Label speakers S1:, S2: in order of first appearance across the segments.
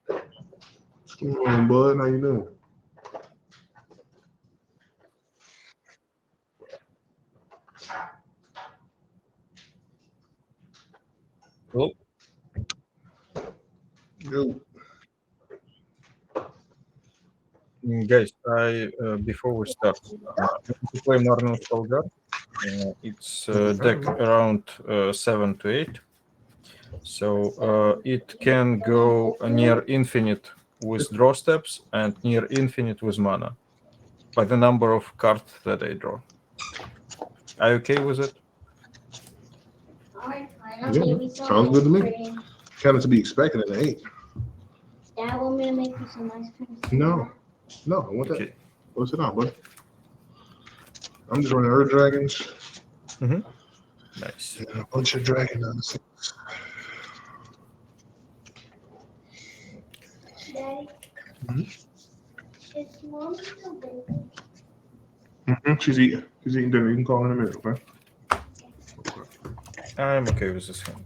S1: What's going on, bud? How you doing?
S2: Well,
S1: Yo.
S2: guys, I before we start, I want to play Marno Soldier. It's deck around 7 to 8, so it can go near infinite with draw steps and near infinite with mana by the number of cards that I draw. Are you okay with it?
S1: Yeah, sounds good to me. Kind of to be expected in the 8.
S3: Dad want me to make you some ice cream?
S1: No, I want that.
S2: Okay.
S1: Go sit down, buddy. I'm just running Earth Dragons
S2: Nice.
S1: and a bunch of dragon nonsense.
S3: Daddy,
S1: Mhm.
S3: is mom still baby?
S1: She's eating. She's eating dinner. You can call in a minute, okay?
S2: I'm okay with this hand.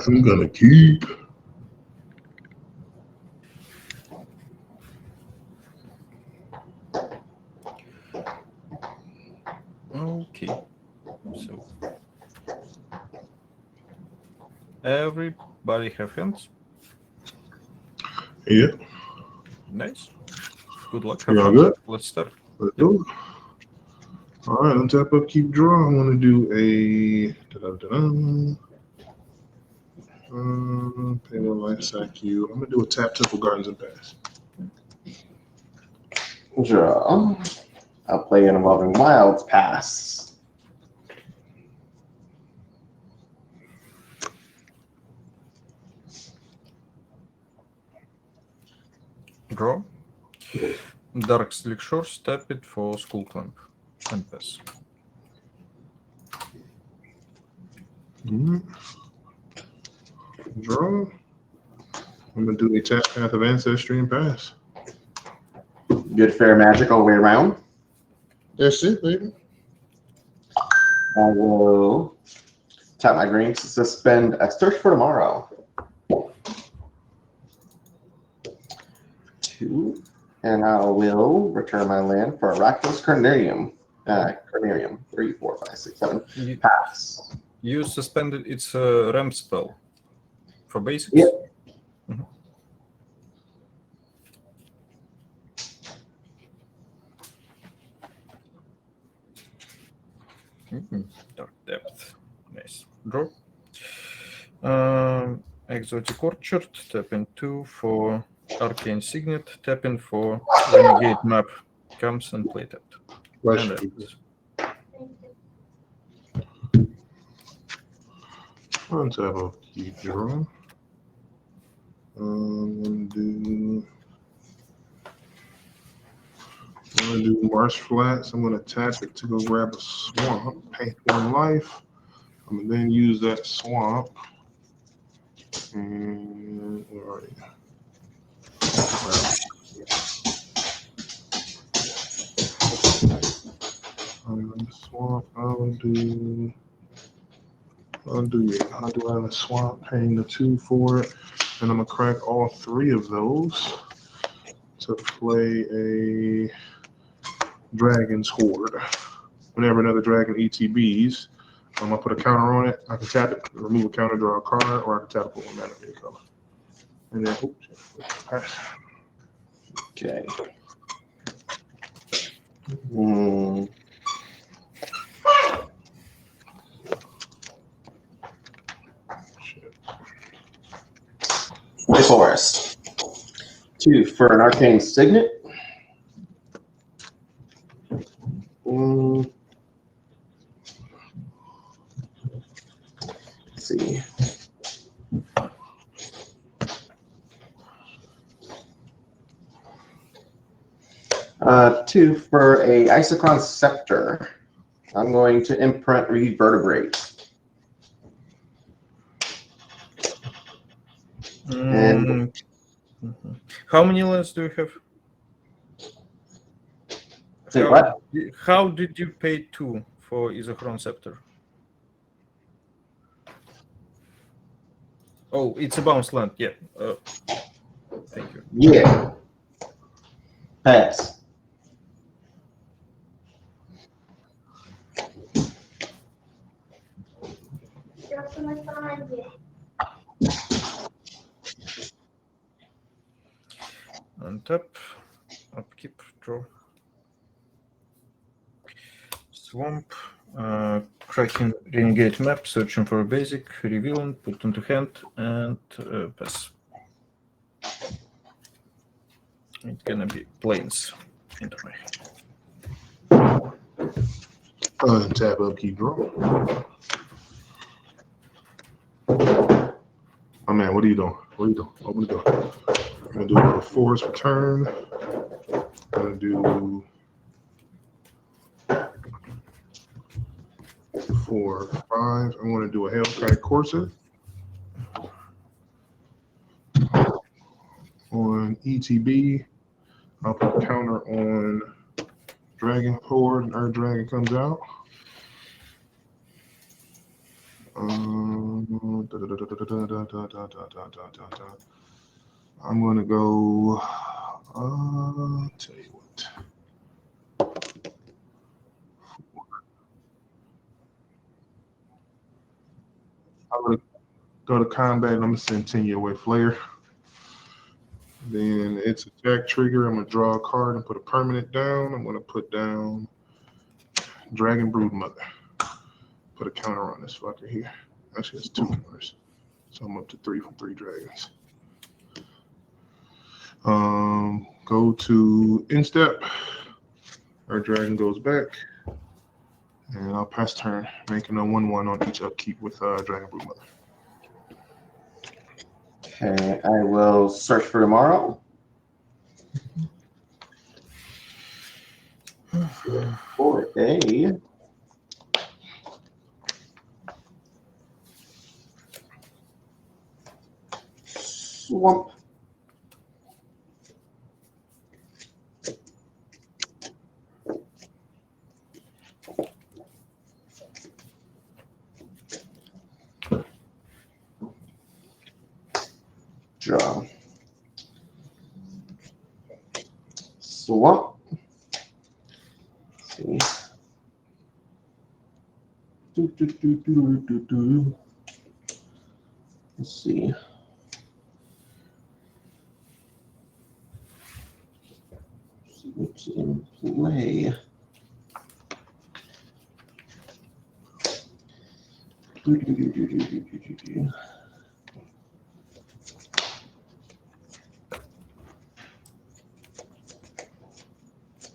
S1: I'm gonna keep.
S2: Okay. So everybody have hands?
S1: Yeah,
S2: Nice. Good luck.
S1: you all
S2: fun.
S1: good?
S2: Let's start.
S1: Let's do it. All right, untap up, keep draw. I'm gonna do a pay one life sack you. I'm gonna do a tap Temple Gardens and pass.
S4: Draw. I'll play an Evolving Wilds pass.
S2: Draw. Dark Slick Shores, tap it for Skull Clamp and pass.
S1: Draw. I'm gonna do a tap Path of Ancestry and pass.
S4: Good, fair, magic all the way around.
S1: That's it, baby.
S4: I will tap my green to suspend a search for tomorrow. 2. And I will return my land for a Rakdos Carnarium. Carnarium. 3, 4, 5, 6, 7.
S2: You,
S4: Pass.
S2: you suspended its ramp spell for basics?
S4: Yep.
S2: Dark Depth. Nice. Draw. Exotic Orchard, tap in 2 for Arcane Signet, tap in for Renegade Map. Comes and play tapped.
S1: Bless
S2: And
S1: you.
S2: ends.
S1: Untap up, keep draw. I'm gonna do Marsh Flats. I'm gonna tap it to go grab a swamp, pay one life. I'm gonna then use that swamp. And where are you? swamp. I'll do Island Swamp, paying the 2 for it. And I'm gonna crack all 3 of those to play a Dragon's Horde. Whenever another dragon ETBs, I'm gonna put a counter on it. I can tap it, remove a counter, draw a card, or I can tap it for 1 mana, any color. And then, pass.
S4: Okay.
S1: Shit.
S4: Play Forest. 2 for an Arcane Signet. Let's see. Two for a Isocron Scepter. I'm going to imprint Reverberate. And
S2: How many lands do you have?
S4: say what?
S2: How did you pay 2 for Isochron Scepter? Oh, it's a bounce land. Yeah. Thank you.
S4: Yeah. Pass.
S3: Drop so much behind you.
S2: Untap, upkeep, draw. Swamp, cracking renegade map, searching for a basic, revealing, put into hand, and pass. It's gonna be plains. Anyway.
S1: Untap, upkeep, draw. Oh man, what are you doing? What are you doing? Open the door. I'm gonna do a forest return. I'm gonna do 4, 5. I'm gonna do a Hellkite Courser on ETB. I'll put a counter on Dragon Horde, and Earth Dragon comes out. I'm gonna go. Tell you what. I'm gonna go to combat, and I'm gonna send 10-year away Flare. Then it's attack trigger. I'm gonna draw a card and put a permanent down. I'm gonna put down Dragon Broodmother. Put a counter on this fucker here. Actually, it's 2 counters. So I'm up to 3 from 3 dragons. Go to instep. Our dragon goes back. And I'll pass turn, making a 1/1 on each upkeep with Dragon Broodmother.
S4: Okay, I will search for tomorrow. For a swamp. Draw. Swamp. Let's see. Let's see. What's in play?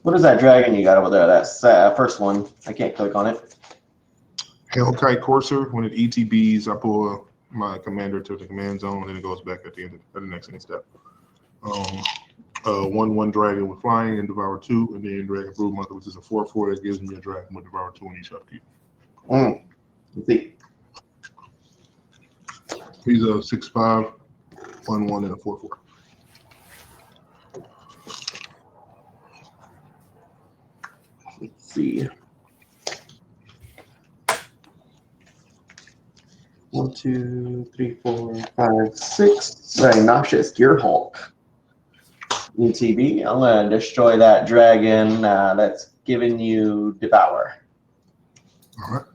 S4: What is that dragon you got over there? That's first one. I can't click on it.
S1: Hellkite Courser. When it ETBs, I pull my commander to the command zone, and then it goes back at the end of the next step. 1/1 dragon with flying and devour 2, and then Dragon Broodmother, which is a 4/4 that gives me a dragon with devour 2 on each upkeep.
S4: Let's see.
S1: He's a 6/5, 1/1, and a 4/4.
S4: Let's see. 2, 3, 4, 5, 6. Sorry, Noxious Gear Hulk. ETB. I'm gonna destroy that dragon that's giving you Devour.
S1: All right.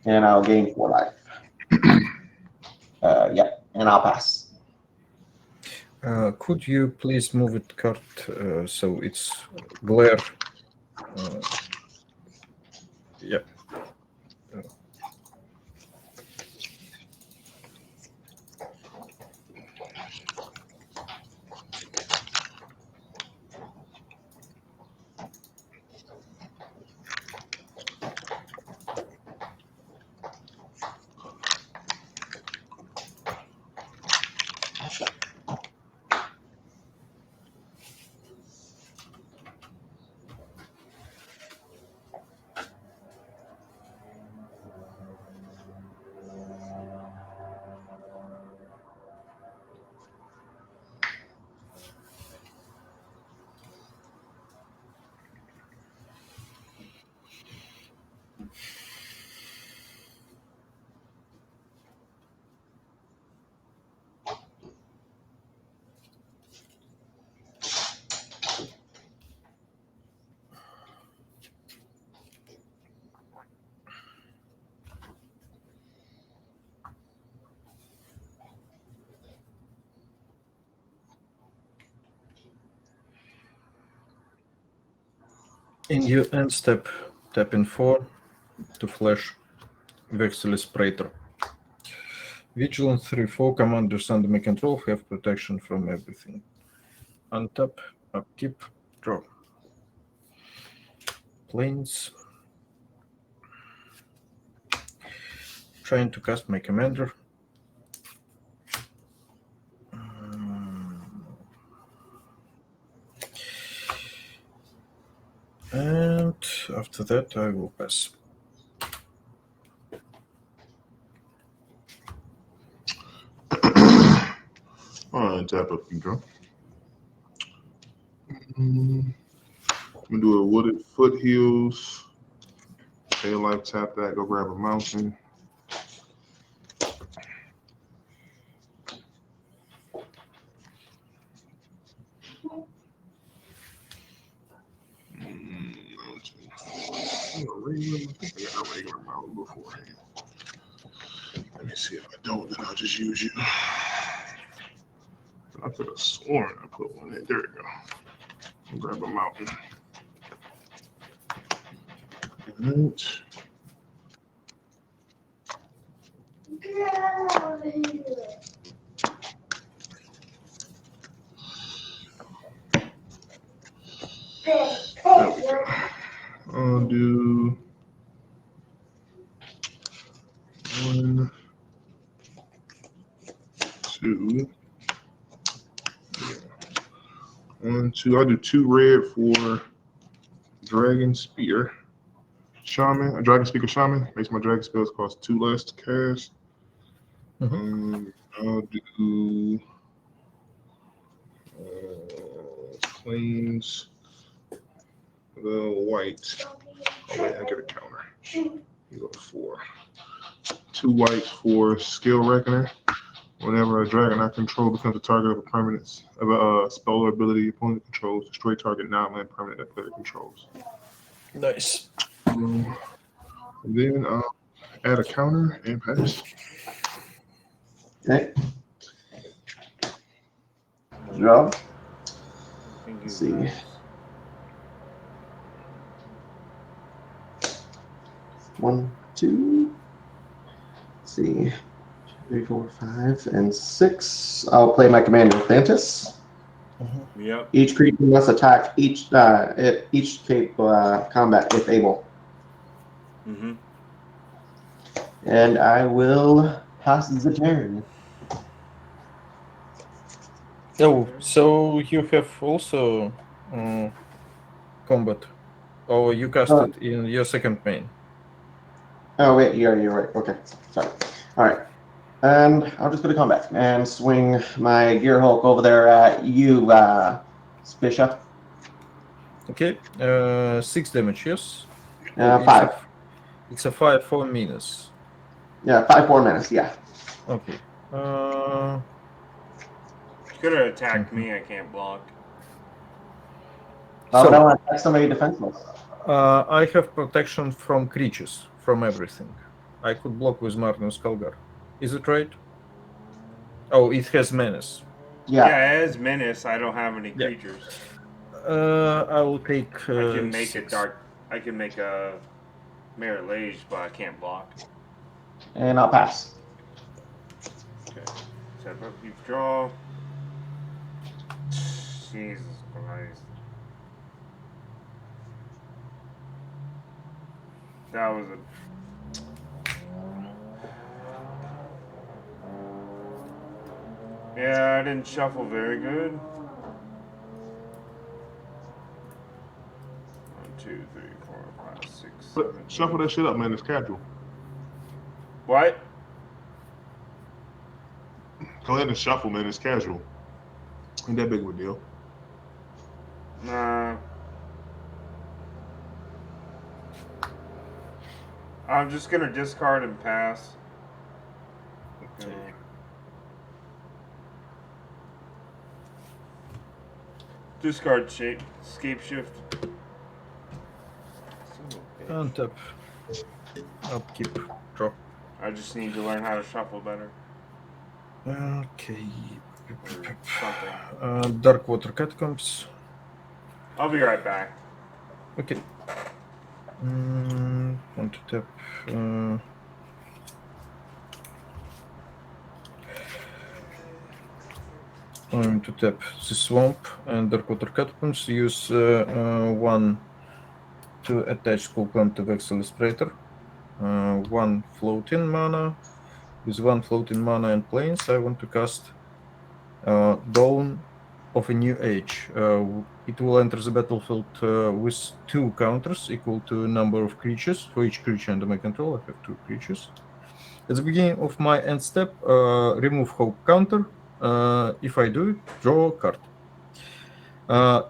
S4: And I'll gain 4 life. Yeah, and I'll pass.
S2: Could you please move it, Kurt, so it's glare? Yeah. In your end step, tap in 4 to flash Vexilus Praetor. Vigilant 3-4 commanders under my control have protection from everything. Untap, upkeep, draw. Planes. Trying to cast my commander. And after that, I will pass.
S1: All right, tap up and draw. I'm gonna do a Wooded Foothills. Pay life, tap that, go grab a mountain. I think I got a regular mountain beforehand. Let me see. If I don't, then I'll just use you. I could have sworn I put one in. There we go. I'll grab a mountain. Right. There we go. I'll do 1, 2. Yeah. 1, 2. I'll do 2 red for Dragon Spear. Shaman, a Dragon Speaker Shaman. Makes my Dragon spells cost 2 less to cast. I'll do Plains, the white. Oh wait, I get a counter. You go to 4. 2 whites for Skill Reckoner. Whenever a dragon I control becomes the target of a permanent spell or ability opponent controls, destroy target non-land permanent that player controls.
S2: Nice.
S1: Then I'll add a counter and pass.
S4: Okay. Draw. Let's see. One, 2. Let's see. 3, 4, 5, and 6. I'll play my commander, Thantis.
S5: Yep.
S4: Each creature must attack each combat if able.
S5: Mm-hmm.
S4: And I will pass the turn.
S2: Oh, so you have also combat. Oh, you cast it in your second main.
S4: Oh, wait, you're right. Okay, sorry. All right. And I'll just go to combat and swing my Gear Hulk over there at you, Bishop.
S2: Okay, 6 damage, yes?
S4: 5.
S2: It's a 5-4 minus.
S4: Yeah, 5, 4 minutes, yeah.
S2: Okay.
S5: Could have attacked
S2: Mhm.
S5: me. I can't block.
S4: Why would I
S2: So
S4: want to attack somebody defenseless?
S2: I have protection from creatures, from everything. I could block with Marnus Kalgar. Is it right? Oh, it has menace.
S4: Yeah.
S5: Yeah, it is menace. I don't have any
S2: Yeah.
S5: creatures.
S2: I will take
S5: I can make
S2: 6.
S5: a dark. I can make a Mirror Lage, but I can't block.
S4: And I'll pass.
S5: Okay. Step up, you draw. Jesus Christ. That was a. Yeah, I didn't shuffle very good. 1, 2, 3, 4, 5, 6, 7.
S1: But shuffle that shit up, man. It's casual.
S5: What?
S1: Go ahead and shuffle, man. It's casual. Ain't that big of a deal.
S5: Nah. I'm just gonna discard and pass.
S2: Okay.
S5: Discard shape, scape shift.
S2: Untap. Upkeep. Draw.
S5: I just need to learn how to shuffle better.
S2: Okay.
S5: Or something.
S2: Dark Water Catacombs.
S5: I'll be right back.
S2: Okay. Want to tap. I'm to tap the Swamp and Dark Water Catacombs. Use 1 to attach Skull Clamp to Vex Illustrator. 1 floating mana. With 1 floating mana and planes, I want to cast Dawn of a New Age. It will enter the battlefield with 2 counters equal to number of creatures. For each creature under my control, I have 2 creatures. At the beginning of my end step, remove hope counter. If I do, draw a card.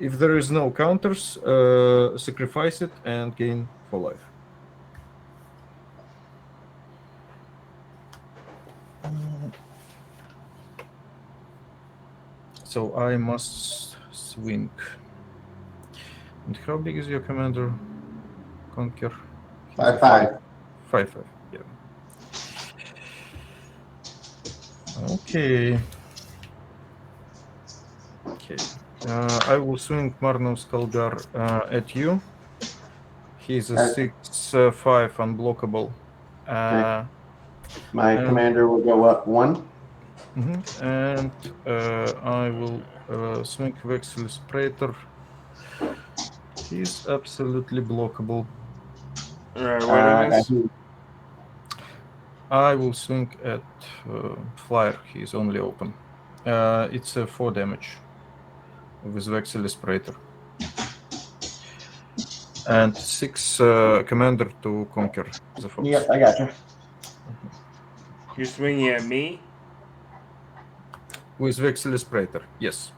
S2: If there is no counters, sacrifice it and gain 4 life. So I must swing. And how big is your commander? Conquer. He's
S4: 5/5.
S2: 5/5. Yeah. Okay. Okay. I will swing Marnus Kalgar at you. He's a
S4: Okay.
S2: 6/5 unblockable.
S4: My
S2: and-
S4: commander will go up 1.
S2: And I will swing Vex Illustrator. He's absolutely blockable.
S5: Alright, what is this?
S2: I will swing at Flyer. He's only open. It's a 4 damage with Vex Illustrator. And 6 commander to conquer the fox.
S4: Yep, I got you.
S5: You're swinging at me?
S2: With Vex Illustrator, yes.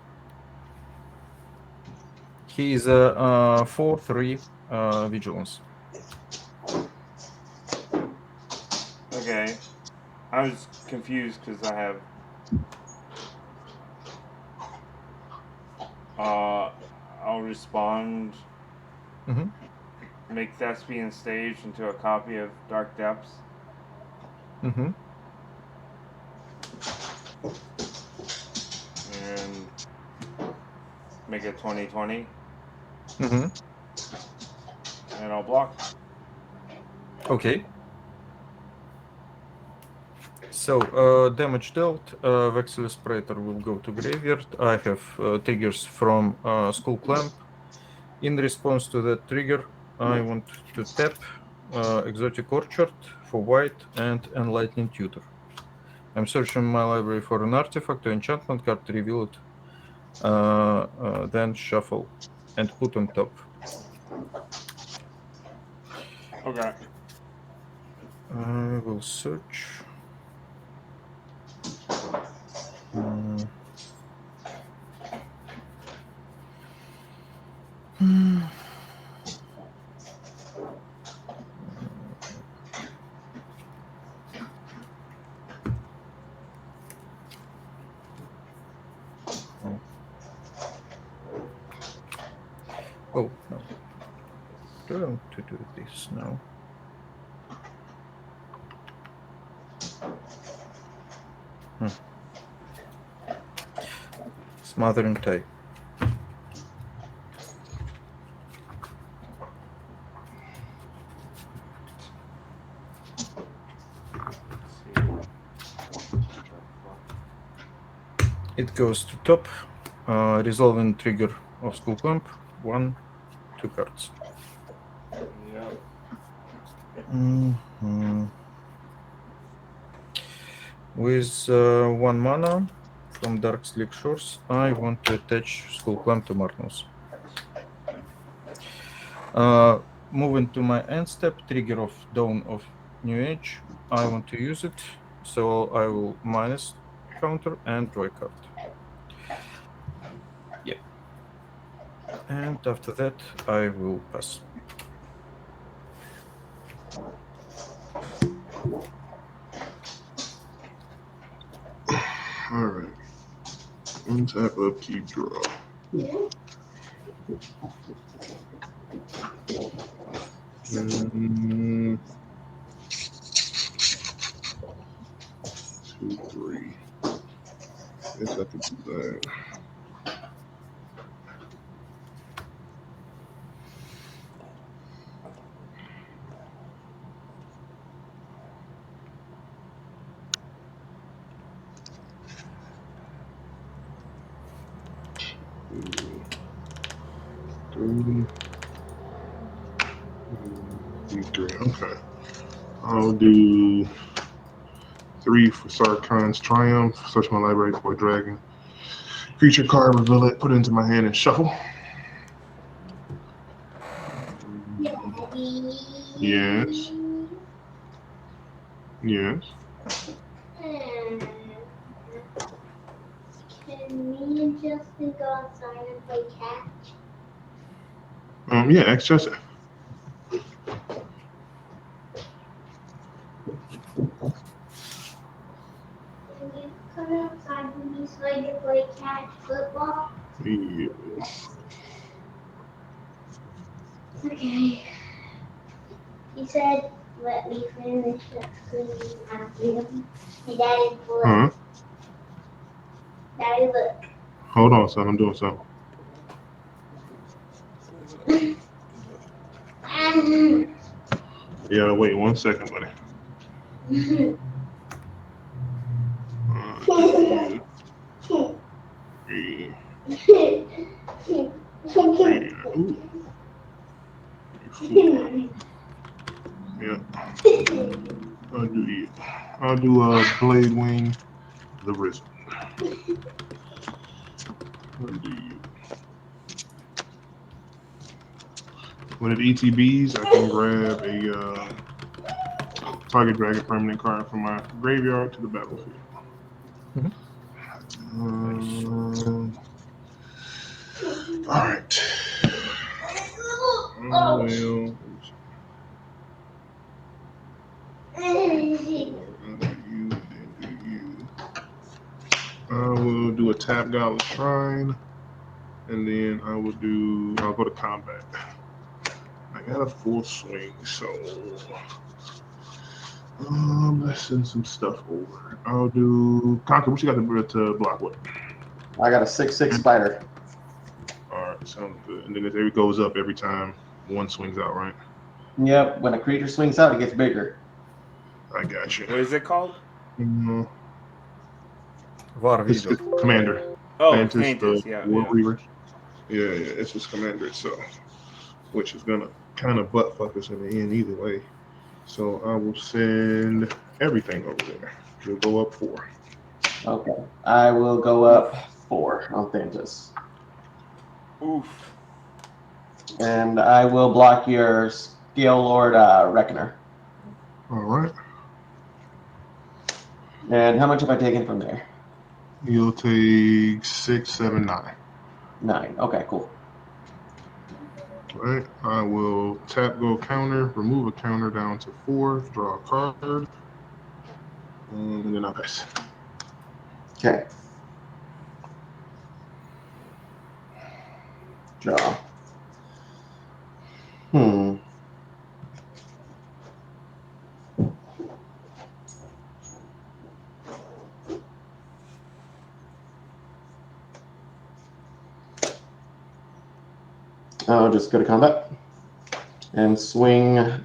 S2: He is a 4/3 vigilance.
S5: Okay. I was confused because I have. I'll respond. Make Thespian Stage into a copy of Dark Depths. And make it 20/20. And I'll block.
S2: Okay. So, damage dealt, Vex Illustrator will go to graveyard. I have triggers from Skull Clamp. In response to that trigger, I want to tap Exotic Orchard for white and Enlightening Tutor. I'm searching my library for an artifact or enchantment card, reveal it, then shuffle and put on top.
S5: Okay.
S2: I will search. Oh no! Don't to do this now. Smothering tie. It goes to top. Resolving trigger of Skull Clamp. 1, 2 cards.
S5: Yep.
S2: Mhm. With 1 mana from Dark Sleep Shores, I want to attach Skull Clamp to Marnos. Moving to my end step, trigger of Dawn of New Age. I want to use it, so I will minus counter and draw a card. Yeah. And after that, I will pass.
S1: All right. Untap, upkeep, draw. Mm, 2, 3. Guess I could do that. Three. Three. Okay. I'll do 3 for Sarkon's Triumph. Search my library for a dragon. Creature card, reveal it, put it into my hand, and shuffle.
S3: Daddy.
S1: Yes. Yes.
S3: Can me and Justin go outside and play catch?
S1: Yeah, ask Justin.
S3: Can you come outside with me so I can play catch football?
S1: Yeah.
S3: Okay. He said, let me finish it cleaning after him. Hey, Daddy, look.
S1: Huh?
S3: Daddy, look.
S1: Hold on, son. I'm doing something. Yeah, wait 1 second, buddy. Three. Ooh. 4. Yeah. I'll do Blade Wing, the Risen. What do you? When it ETBs, I can grab a target dragon permanent card from my graveyard to the battlefield. All right. Well, I will do a tap Goblet Shrine, and then I'll go to combat. I got a full swing, so let's send some stuff over. I'll do Conquer. What you got to block with?
S4: I got a 6/6 spider.
S1: All right, sounds good. And then it goes up every time one swings out, right?
S4: Yep. When a creature swings out, it gets bigger.
S1: I got you.
S5: What is it called?
S2: Var
S1: It's
S2: Vigor.
S1: Commander.
S5: Oh,
S1: Mantis,
S5: Paintus,
S1: the
S5: yeah.
S1: War
S5: Yeah.
S1: Reaver. Yeah, it's just Commander itself, which is gonna kind of butt fuck us in the end either way. So I will send everything over there. We'll go up 4.
S4: Okay. I will go up 4 on Thantis.
S5: Oof.
S4: And I will block your Scale Lord Reckoner.
S1: All right.
S4: And how much have I taken from there?
S1: You'll take 6, 7, 9.
S4: 9. Okay, cool.
S1: All right. I will tap, go counter, remove a counter down to 4, draw a card, and then I'll pass.
S4: Okay. Draw. Hmm. I'll just go to combat and swing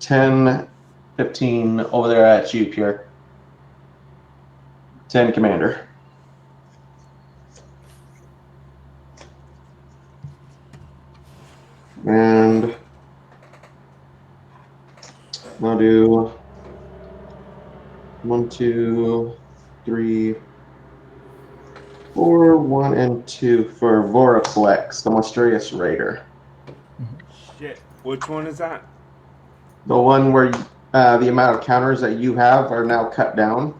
S4: 10, 15 over there at you, Pure. 10, Commander. And I'll do 1, 2, 3, 4, 1, and 2 for Voraflex, the Mysterious Raider.
S5: Shit. Which one is that?
S4: The one where the amount of counters that you have are now cut down,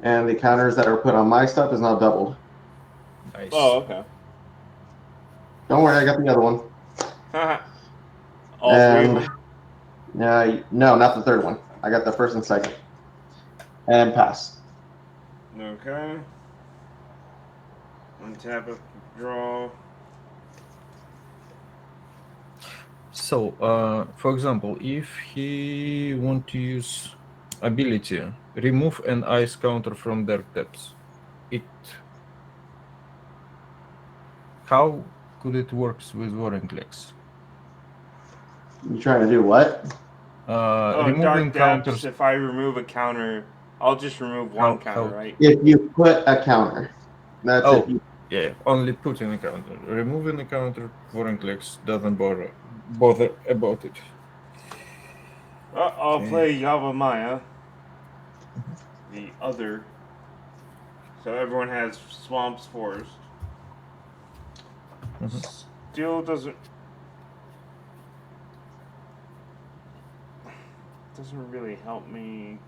S4: and the counters that are put on my stuff is now doubled.
S2: Nice.
S5: Oh, okay.
S4: Don't worry, I got the other one.
S5: All three of
S4: And
S5: them?
S4: no, not the third one. I got the first and second. And pass.
S5: Okay. Untap it, draw.
S2: So, for example, if he want to use ability, remove an ice counter from Dark Depths, how could it works with Warring Legs?
S4: You trying to do what?
S2: Removing
S5: Dark Depths,
S2: counters.
S5: if I remove a counter, I'll just remove one counter,
S2: how-
S5: right?
S4: If you put a counter. That's
S2: Oh.
S4: if you.
S2: Yeah, only putting a counter. Removing a counter, Warring Legs doesn't bother about it.
S5: I'll
S2: Okay.
S5: play Yavimaya. The other. So everyone has Swamps Forest. Still doesn't really help me.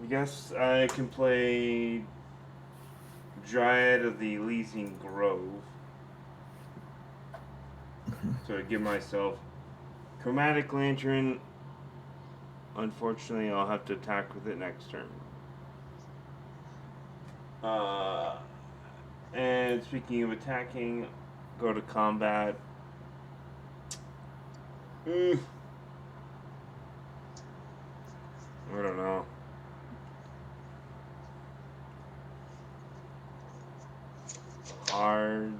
S5: I guess I can play Dryad of the Elysian Grove. So I give myself Chromatic Lantern. Unfortunately, I'll have to attack with it next turn. And speaking of attacking, go to combat. I don't know. Hard.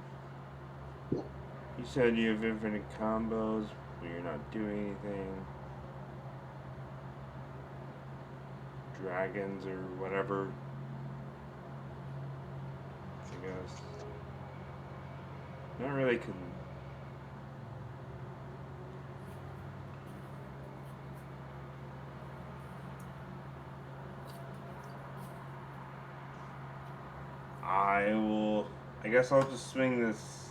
S5: You said you have infinite combos, but you're not doing anything. Dragons or whatever. I guess. Not really can. I guess I'll just swing this.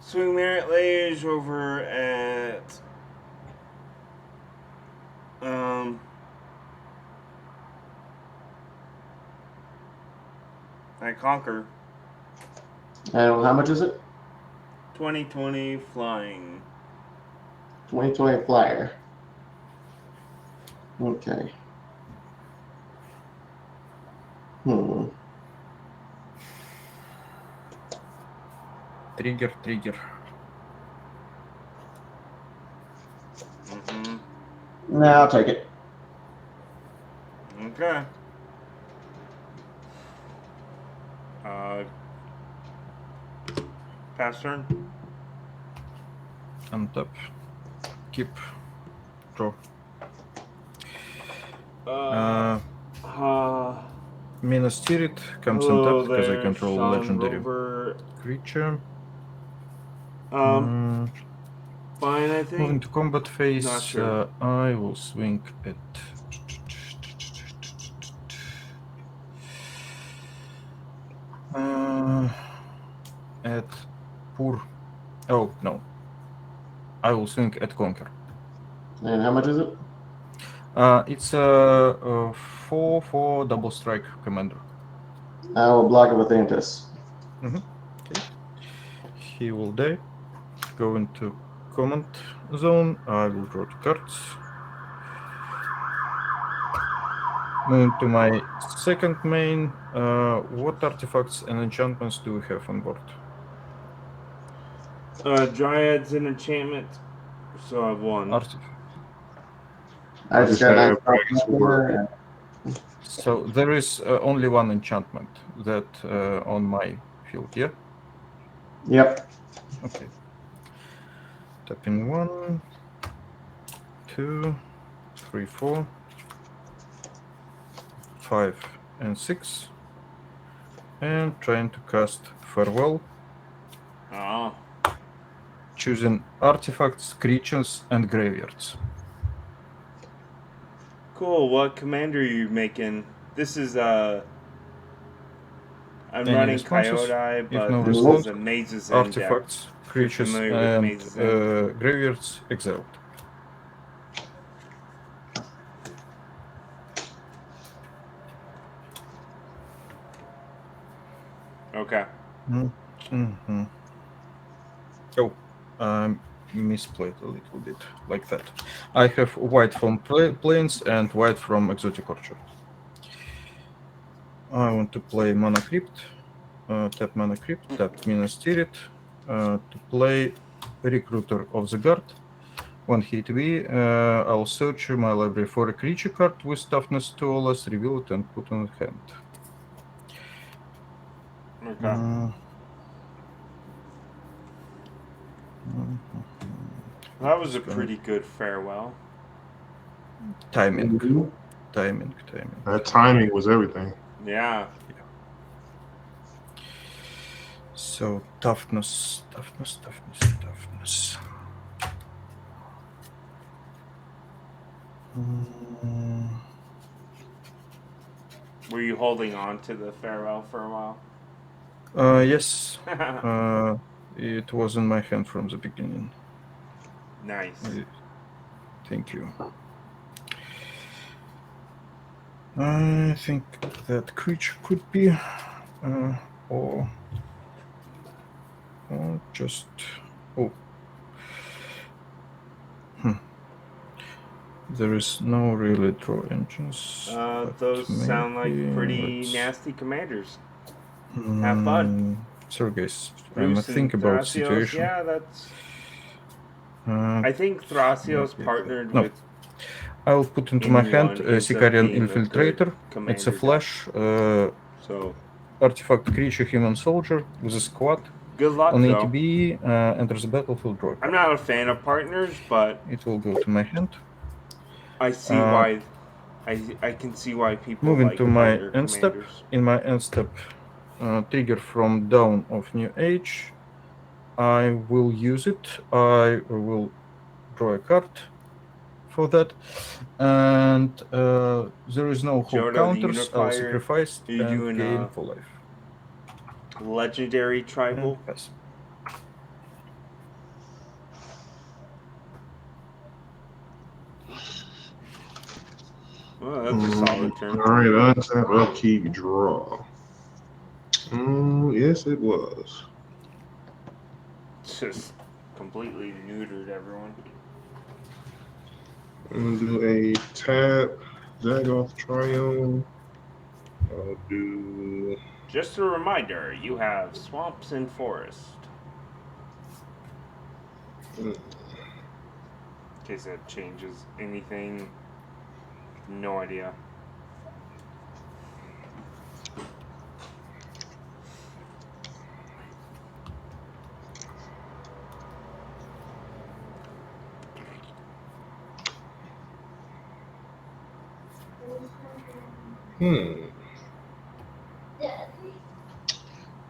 S5: Swing Merit Lage over at. I conquer.
S4: And how much is it?
S5: 2020 flying.
S4: 2020 flyer. Okay.
S2: Trigger.
S4: No, I'll take it.
S5: Okay. Pass turn.
S2: Untap. Keep. Draw. Mina Spirit comes
S5: Hello
S2: untapped because I
S5: there,
S2: control
S5: Sean
S2: legendary
S5: Rover.
S2: creature.
S5: Fine, I think.
S2: Moving to combat phase,
S5: Not sure.
S2: I will swing at. At poor. Oh no. I will swing at Conquer.
S4: And how much is it?
S2: It's a 4/4 double strike commander.
S4: I will block it with Antis.
S2: Okay. He will die. Go into command zone. I will draw 2 cards. Moving to my second main, what artifacts and enchantments do we have on board?
S5: Dryads and enchantment. So I have one.
S4: I just got
S1: have
S4: nice
S1: Dragon's Sword.
S2: So there is only one enchantment that on my field, yeah?
S4: Yep.
S2: Okay. Tapping 1, 2, 3, 4, 5, and 6. And trying to cast Farewell,
S5: Oh.
S2: choosing artifacts, creatures, and graveyards.
S5: Cool. What commander are you making? This is I'm
S2: Any
S5: running
S2: responses?
S5: Coyote,
S2: If
S5: but
S2: no
S5: this
S2: response,
S5: is a Maze's End deck.
S2: artifacts, creatures,
S5: familiar with
S2: and
S5: Maze's End?
S2: graveyards exiled.
S5: Okay.
S2: Mm-hmm. Oh, I misplayed a little bit like that. I have white from plains and white from exotic orchard. I want to play Mana Crypt, tap Mana Crypt, tap Mina Spirit, to play Recruiter of the Guard. When hit V, I'll search my library for a creature card with toughness 2 or less, reveal it, and put on hand.
S5: Okay. That was a pretty good farewell.
S2: Timing.
S4: Mm-hmm.
S2: Timing.
S1: That timing was everything.
S5: Yeah.
S2: So toughness.
S5: Were you holding on to the farewell for a while?
S2: Yes. It was in my hand from the beginning.
S5: Nice.
S2: Thank you. I think that creature could be, or just. Oh. There is no really draw engines.
S5: Those sound like pretty nasty commanders. Have fun.
S2: Sergey's.
S5: Bruce
S2: I'm think
S5: and
S2: about
S5: Thrasios,
S2: situation.
S5: yeah, that's. I think Thrasios partnered
S2: No.
S5: with.
S2: I'll put into my hand
S5: Anyone ends up
S2: Sicarian
S5: being a good
S2: Infiltrator. It's a
S5: commander
S2: flash
S5: So
S2: artifact creature human soldier with a squad.
S5: good luck,
S2: On
S5: though.
S2: ATB, enters the battlefield, draw a
S5: I'm
S2: card.
S5: not a fan of partners, but
S2: It will go to my hand.
S5: I see why. I can see why people
S2: Moving
S5: like
S2: to my
S5: partner
S2: end step.
S5: commanders.
S2: In my end step, trigger from Dawn of New Age. I will use it. I will draw a card for that. And there is no hope
S5: Jodo the
S2: counters. I'll
S5: Unifier,
S2: sacrifice
S5: are you
S2: and
S5: doing,
S2: gain for life.
S5: Legendary tribal.
S2: And pass.
S5: Well, that's a solid turn.
S1: All right, untap, upkeep, draw. Yes, it was.
S5: Just completely neutered everyone.
S1: I'm gonna do a tap, Zagoth Triumph. I'll do.
S5: Just a reminder, you have swamps and forest. In case that changes anything. No idea.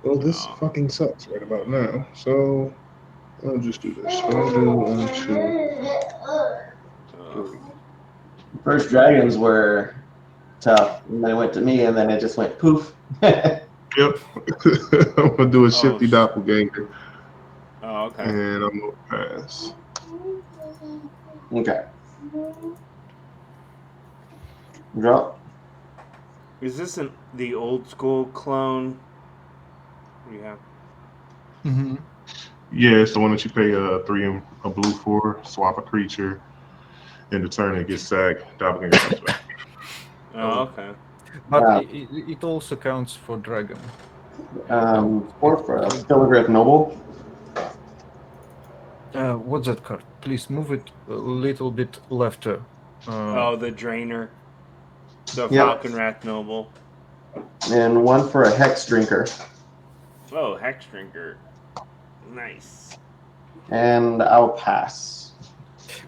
S1: Well, this fucking sucks right about now. So I'll just do this. I'll do 1, 2, 3.
S4: First dragons were tough, and then it went to me, and then it just went poof.
S1: Yep. I'm gonna do a shifty doppelganger.
S5: Oh, okay.
S1: And I'm gonna pass.
S4: Okay. Drop.
S5: Is this the old school clone? What do you have?
S2: Mm-hmm.
S1: Yeah, it's the one that you pay 3 and a blue for, swap a creature, and the turn it gets sacked, doppelganger comes back.
S5: Oh, okay.
S2: But
S4: Uh,
S2: it also counts for dragon.
S4: 4 for a Philogryph Noble.
S2: What's that card? Please move it a little bit lefter.
S5: Oh, the Drainer. The
S4: Yep.
S5: Falcon Wrath Noble.
S4: And 1 for a Hex Drinker.
S5: Oh, Hex Drinker. Nice.
S4: And I'll pass.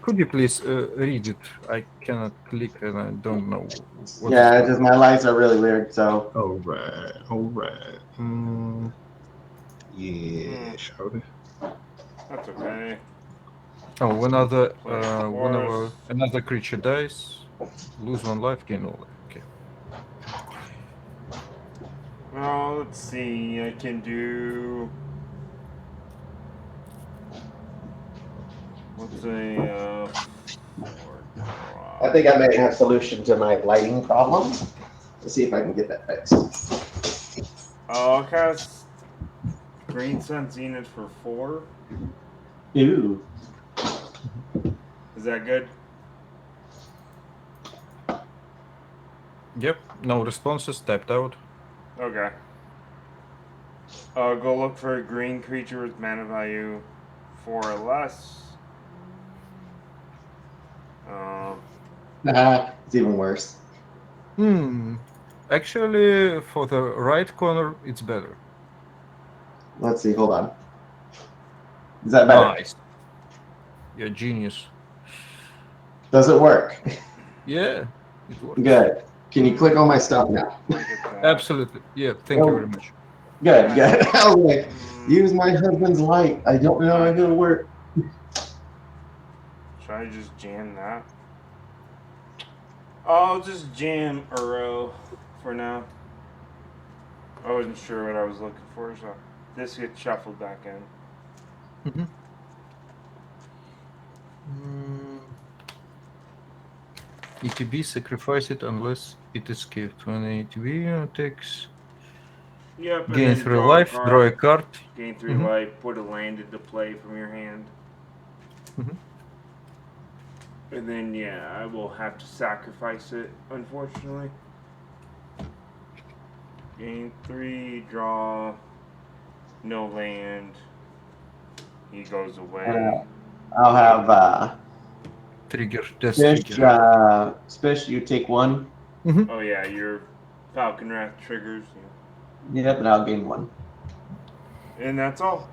S2: Could you please read it? I cannot click and I don't know what.
S4: Yeah, it's just my lights are really weird, so.
S1: All right, all right. Yeah, shouty.
S5: That's okay.
S2: Oh, whenever
S5: Forest.
S2: another creature dies, lose 1 life, gain 1 life. Okay.
S5: Oh, let's see. I can do. What's a
S4: I think I may have a solution to my lighting problem. Let's see if I can get that fixed.
S5: I'll cast Green Sun Zenith for 4.
S4: Ooh.
S5: Is that good?
S2: Yep. No responses. Tapped out.
S5: Okay. Go look for a green creature with mana value 4 or less.
S4: It's even worse.
S2: Actually, for the right corner, it's better.
S4: Let's see, hold on. Is that better?
S2: Nice. You're a genius.
S4: Does it work?
S2: Yeah, it works.
S4: Good. Can you click on my stuff now?
S2: Absolutely. Yeah, thank you very much.
S4: Good, good. I was like, use my husband's light. I don't know if it'll work.
S5: Should I just jam that? I'll just jam Uro for now. I wasn't sure what I was looking for, so this gets shuffled back in.
S2: ETB, sacrifice it unless it escaped. When ETB takes
S5: Yep, and
S2: gain
S5: then
S2: 3 life, draw a card.
S5: Gain 3 life, put a land into play from your hand. And then, yeah, I will have to sacrifice it, unfortunately. Gain 3, draw, no land. He goes away.
S4: I'll have
S2: Trigger, test
S4: Spish,
S2: trigger.
S4: Spish, you take 1.
S5: Oh, yeah, your Falcon Wrath triggers.
S4: Yep, and I'll gain 1.
S5: And that's all.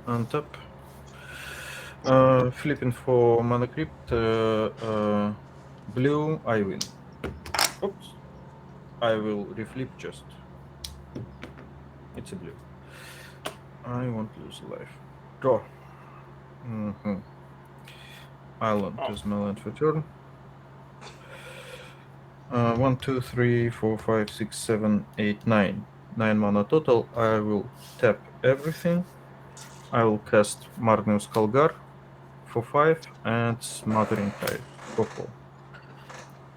S2: On top. Flipping for Mana Crypt. Blue, I win. Oops. I will reflip just. It's a blue. I won't lose a life. Draw. Island is my land for turn. 1, 2, 3, 4, 5, 6, 7, 8, 9. 9 mana total. I will tap everything. I will cast Marnius Kalgar for 5 and Smothering Tide for 4.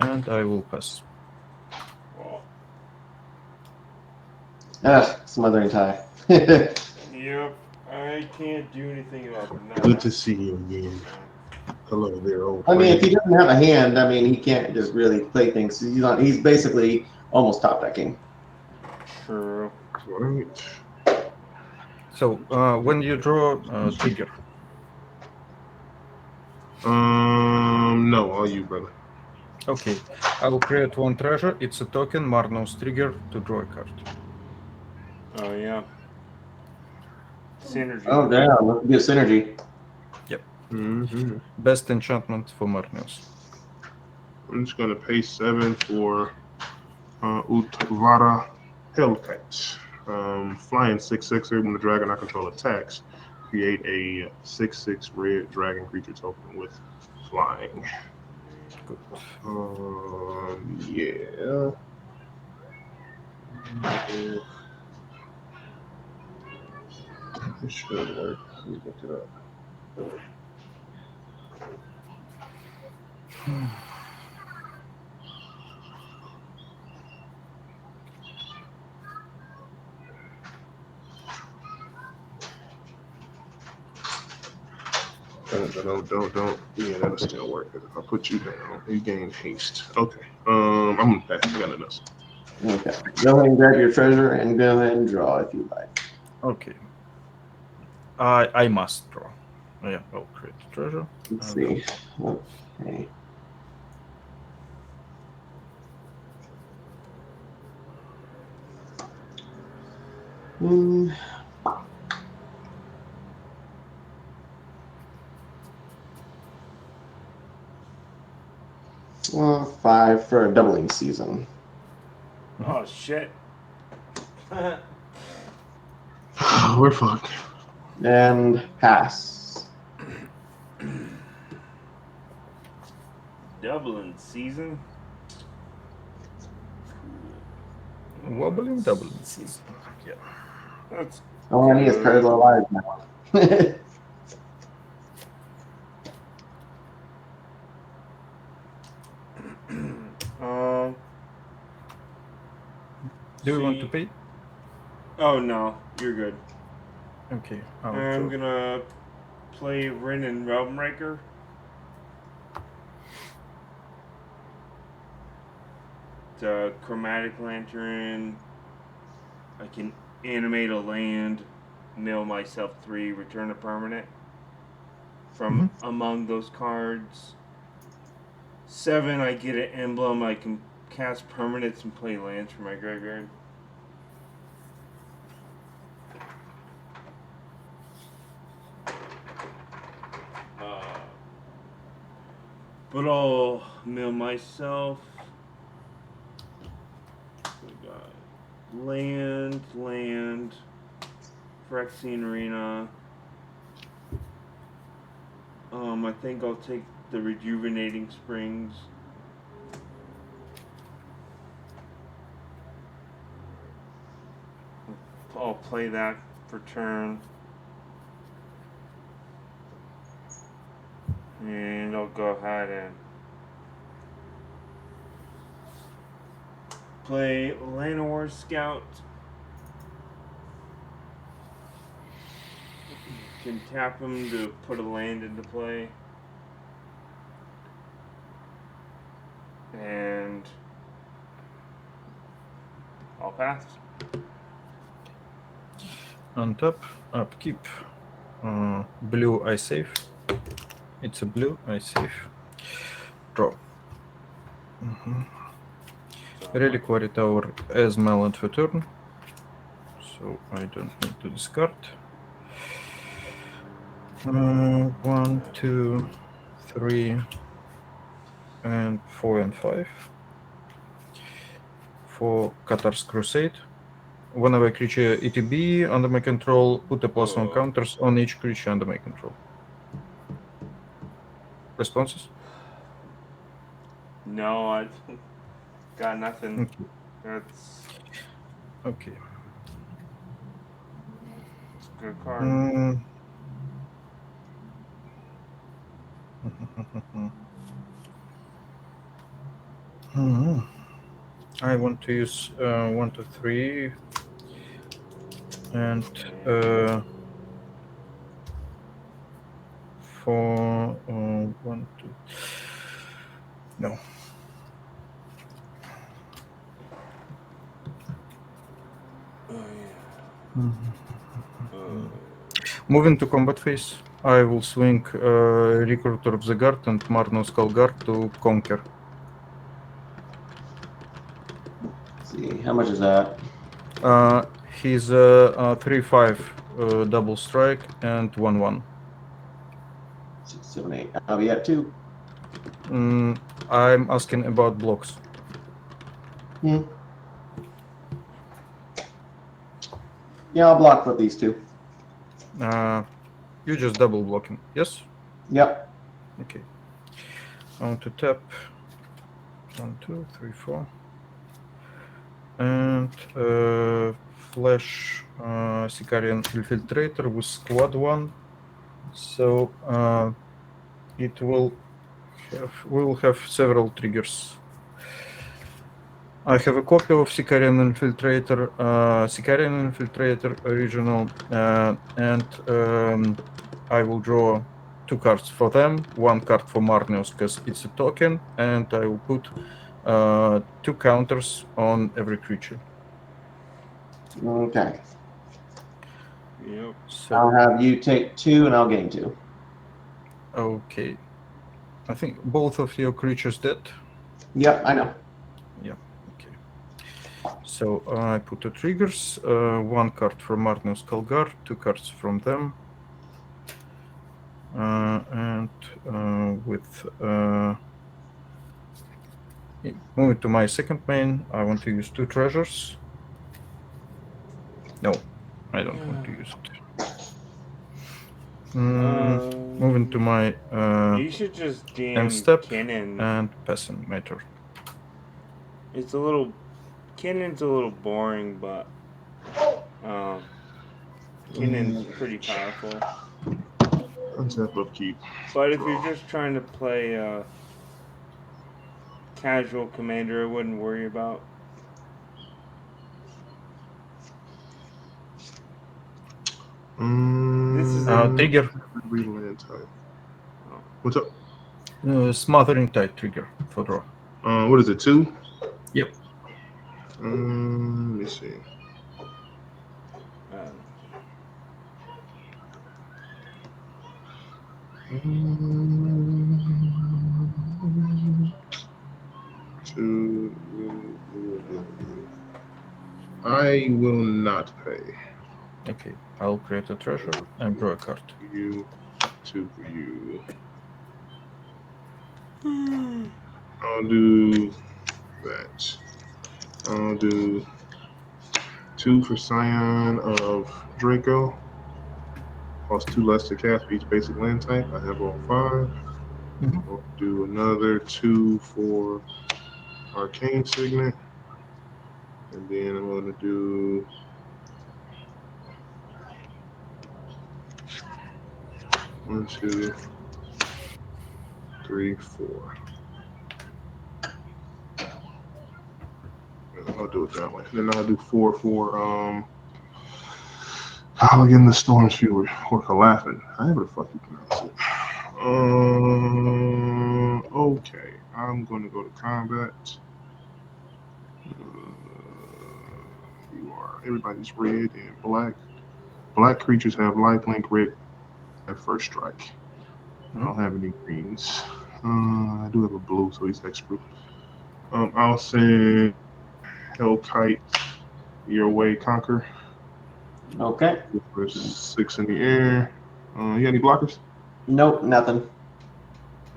S2: And I will pass.
S4: Smothering Tie.
S5: Yep, I can't do anything about that.
S1: Good to see you again. Hello there, old
S4: I mean, if
S1: friend.
S4: he doesn't have a hand, I mean, he can't just really play things. He's basically almost top decking.
S5: True.
S1: Right.
S2: So when you draw trigger.
S1: No, all you, brother.
S2: Okay, I will create 1 treasure. It's a token, Marnius trigger to draw a card.
S5: Oh, yeah. Synergy.
S4: Oh, damn. Let's get synergy.
S2: Yep.
S1: Mm-hmm.
S2: Best enchantment for Marnius.
S1: I'm just gonna pay 7 for Utvara Hellcat. Flying 6/6er when the dragon I control attacks. Create a 6/6 red dragon creature token with flying.
S2: Good.
S1: Yeah. It should work. Let me look it up. Don't. Yeah, that'll still work. If I put you down, you gain haste. Okay. I'm gonna pass. I got nothing else.
S4: Okay. Go ahead and grab your treasure and go ahead and draw if you like.
S2: Okay. I must draw. Yeah, I'll create the treasure.
S4: Let's
S2: And
S4: see. Okay. Hmm. Well, 5 for a doubling season.
S5: Oh shit.
S1: We're fucked.
S4: And pass.
S5: Dublin season.
S2: wobbling doubling season. Yeah.
S5: That's
S4: All I need is parallel lives now.
S2: Do you want to
S5: see-
S2: pay?
S5: Oh no, you're good.
S2: Okay. I'll
S5: I'm
S2: draw.
S5: gonna play Rin and Realmbreaker. The chromatic lantern. I can animate a land, mill myself 3, return a permanent from among those cards. 7, I get an emblem. I can cast permanents and play lands from my graveyard. But I'll mill myself. We got land, Phyrexian Arena. I think I'll take the Rejuvenating Springs. I'll play that for turn. And I'll go ahead and play Llanowar Scout. Can tap him to put a land into play. And I'll pass.
S2: On top, upkeep. Blue, I save. It's a blue, I save. Draw. Reliquary Tower as Melon for turn. So I don't need to discard. 1, 2, 3, and 4 and 5. For Qatar's Crusade. Whenever a creature ETB under my control, put a +1 counters on each creature under my control. Responses?
S5: No, I got nothing.
S2: Okay.
S5: That's
S2: Okay.
S5: a good card.
S2: I want to use 1, 2, 3, and for 1, 2. No. Moving to combat phase, I will swing Recruiter of the Guard and Marno's Guard to conquer.
S4: Let's see, how much is that?
S2: He's 3/5 double strike and 1/1.
S4: 6, 7, 8. I'll be at 2.
S2: I'm asking about blocks.
S4: Yeah, I'll block with these 2.
S2: You just double blocking, yes?
S4: Yep.
S2: Okay. I want to tap 1, 2, 3, 4. And flash Sicarian Infiltrator with squad 1. So it will we will have several triggers. I have a copy of Sicarian Infiltrator original, and I will draw 2 cards for them, 1 card for Marnios because it's a token, and I will put 2 counters on every creature.
S4: Okay.
S5: Yep.
S2: So
S4: I'll have you take 2 and I'll gain 2.
S2: okay, I think both of your creatures dead.
S4: Yep, I know.
S2: Yeah. Okay. So I put the triggers. 1 card from Marnios Kalgar, 2 cards from them. And with moving to my second main, I want to use 2 treasures. No, I don't want to use it. Moving to my
S5: You should just
S2: end
S5: DM
S2: step
S5: Kinnan.
S2: and passing my turn.
S5: It's a little. Kinnan's a little boring, but Kinnan's pretty powerful.
S1: Untap upkeep.
S5: But if you're just trying to play casual commander, I wouldn't worry about. This is
S2: Trigger.
S1: Land type.
S5: Oh.
S1: What's up?
S2: Smothering Tide trigger for draw.
S1: What is it? 2?
S2: Yep.
S1: Let me see. Two. I will not pay.
S2: Okay, I'll create a treasure and draw a card.
S1: You, 2 for you. I'll do that. I'll do 2 for Scion of Draco. Cost 2 less to cast for each basic land type. I have all 5. I'll do another 2 for Arcane Signet. And then I'm going to do 1, 2, 3, 4. I'll do it that way. Then I'll do 4 for Again, the Storm Fury or Calafin. However the fuck you pronounce it. Okay, I'm going to go to combat. You are everybody's red and black. Black creatures have lifelink, red at first strike. I don't have any greens. I do have a blue, so he's extra. I'll send Hellkite your way, Conquer.
S4: Okay.
S1: For 6 in the air. You got any blockers?
S4: Nope, nothing.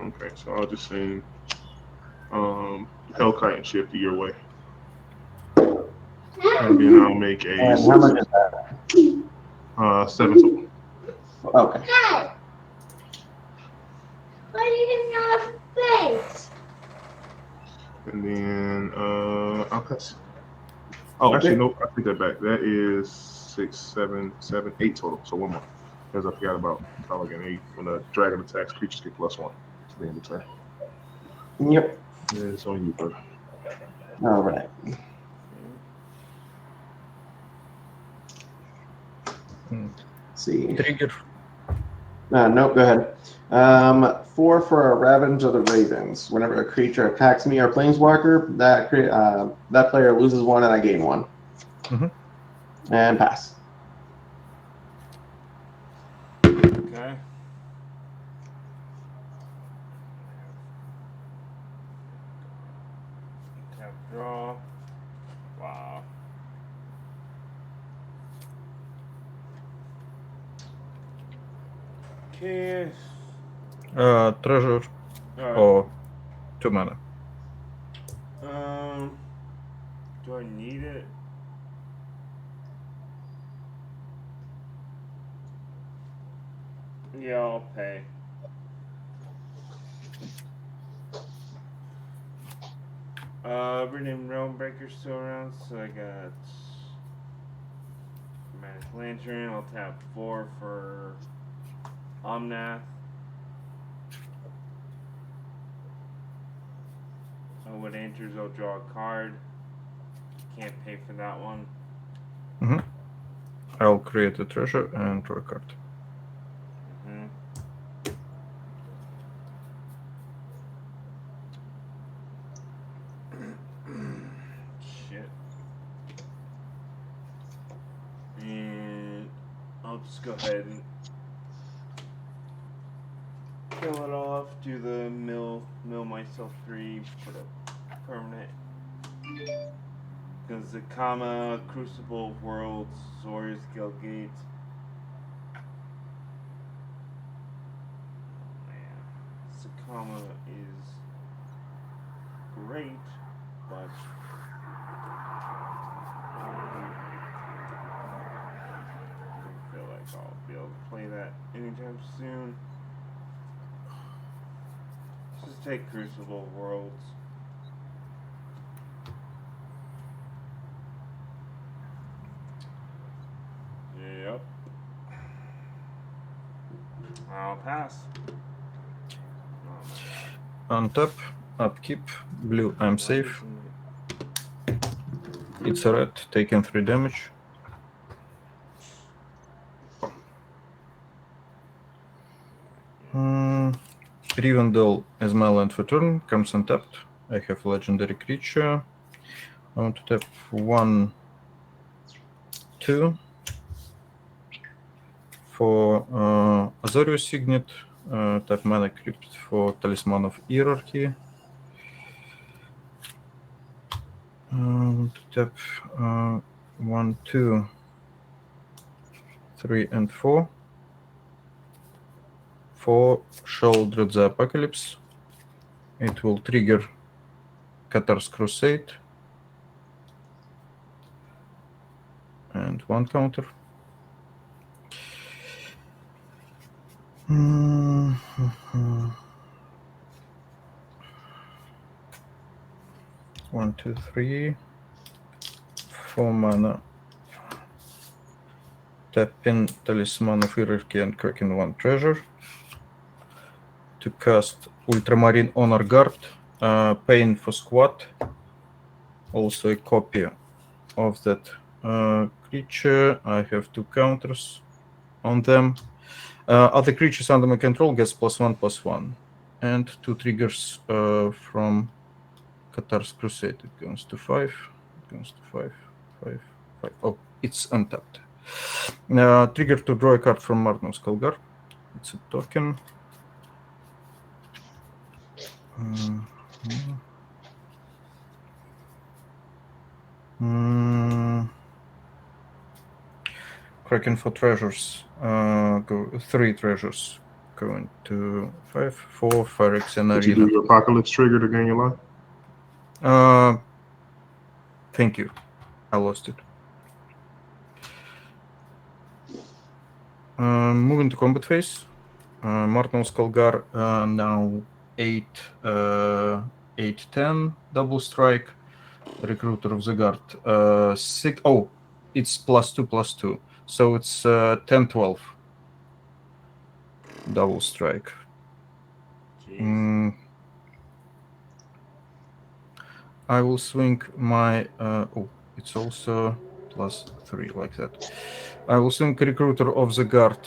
S1: Okay, so I'll just send Hellkite and Shifty your way. And then I'll make a
S4: And how much is that?
S1: 7 total.
S4: Okay.
S3: Hey! Why do you have face?
S1: And then I'll pass. Oh, actually, nope. I take that back. That is 6, 7, 8 total. So 1 more. Because I forgot about Caligan 8. When a dragon attacks, creatures get +1 to the end of the turn.
S4: Yep.
S1: Yeah, it's on you, brother.
S4: All right. See.
S2: Trigger.
S4: Nope, go ahead. 4 for Ravage of the Ravens. Whenever a creature attacks me or Planeswalker, that player loses 1 and I gain 1. And pass.
S5: Okay. Tap draw. Wow. Okay.
S2: Treasure
S5: Alright.
S2: or 2 mana.
S5: Do I need it? Yeah, I'll pay. Renamed Realm Breaker still around, so I got Magic Lantern. I'll tap 4 for Omnath. When it enters, I'll draw a card. Can't pay for that one.
S2: I'll create a treasure and draw a card.
S5: I'll just go ahead and kill it off. Do the mill myself 3, put a permanent. Because the Kama, Crucible of Worlds, Zori's Guild Gate. Oh man, Sakama is great, but I don't feel like I'll be able to play that anytime soon. Let's just take Crucible of Worlds. Yep. I'll pass.
S2: Untap, upkeep, blue, I'm safe. It's a red, taking 3 damage. Rivendell as my land for turn, comes untapped. I have legendary creature. I want to tap 1, 2 for Azorius Signet, tap mana crypt for Talisman of Hierarchy. Tap 1, 2, 3, and 4 for Shoulder the Apocalypse. It will trigger Qatar's Crusade and 1 counter. One, 2, 3, 4 mana. Tap in Talisman of Hierarchy and Kraken 1 treasure to cast Ultramarine Honor Guard, Pain for Squad. Also a copy of that creature. I have 2 counters on them. Other creatures under my control gets +1/+1, and 2 triggers from Qatar's Crusade. It goes to 5. It goes to 5, 5, 5. Oh, it's untapped. Trigger to draw a card from Marno's Kalgar. It's a token. Kraken for treasures. Go 3 treasures. Going to 5, 4, Phyrex and
S1: Did you do
S2: Arena.
S1: your Apocalypse trigger to gain your life?
S2: Thank you. I lost it. Moving to combat phase. Martin's Kalgar now 8, 8, 10 double strike. Recruiter of the Guard 6. Oh, it's +2/+2. So it's 10, 12 double strike. I will swing my. Oh, it's also +3 like that. I will swing Recruiter of the Guard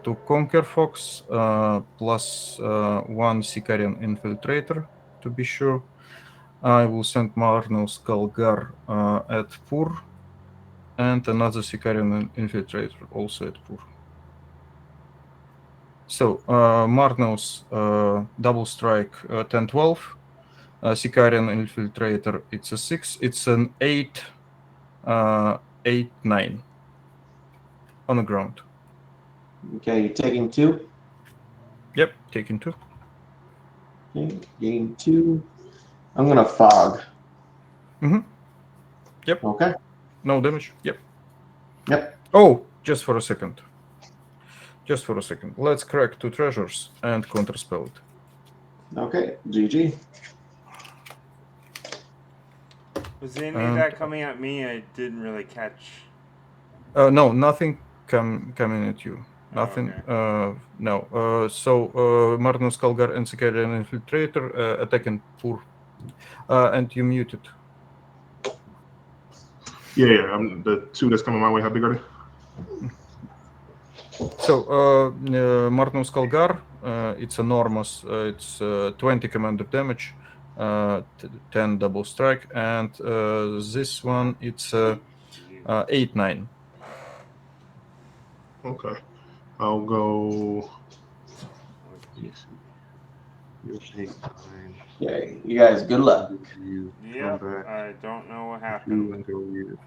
S2: to Conquer Fox, +1 Sicarian Infiltrator to be sure. I will send Marno's Kalgar at Pur, and another Sicarian Infiltrator also at Pur. So Marno's double strike 10-12. Sicarian Infiltrator, it's a 6. It's an 8, 8, 9 on the ground.
S4: Okay, you're taking 2.
S2: Yep, taking 2.
S4: Okay, gain 2. I'm gonna fog.
S2: Yep.
S4: Okay.
S2: No damage. Yep.
S4: Yep.
S2: Oh, just for a second. Just for a second. Let's crack 2 treasures and counterspell it.
S4: Okay, GG.
S5: Was any of that coming at me? I didn't really catch.
S2: No, nothing coming at you. Nothing.
S5: Okay.
S2: No. So Martin's Kalgar and Sicarian Infiltrator attacking Pur. And you muted.
S1: Yeah. The 2 that's coming my way. How big are they?
S2: So Martin's Kalgar, it's enormous. It's 20 commander damage, 10 double strike, and this one it's 8, 9.
S1: Okay. I'll go. Let me see. You're 8, 9.
S4: Yeah, you guys, good luck.
S1: You come
S5: Yep.
S1: back.
S5: I don't know what
S1: You
S5: happened.
S1: and go here.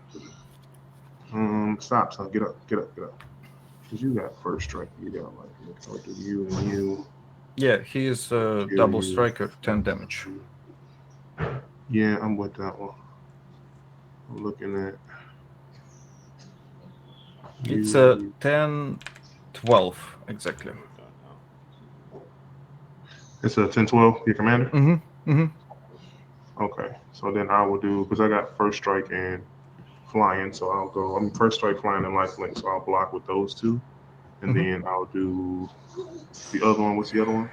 S1: Stop, son. Get up. Get up. Get up. Cause you got first strike. You got like I'll do you and you.
S2: Yeah, he is a
S1: Kill
S2: double
S1: you.
S2: striker, 10 damage.
S1: Yeah, I'm with that one. I'm looking at
S2: It's
S1: you.
S2: a 10, 12 exactly.
S5: Don't know.
S1: It's a 10-12. Your commander.
S2: Mm-hmm.
S1: Okay. So then I will do because I got first strike and flying. So I'll go. I'm first strike, flying, and lifelink. So I'll block with those two, and
S2: Mhm.
S1: then I'll do the other one. What's the other one?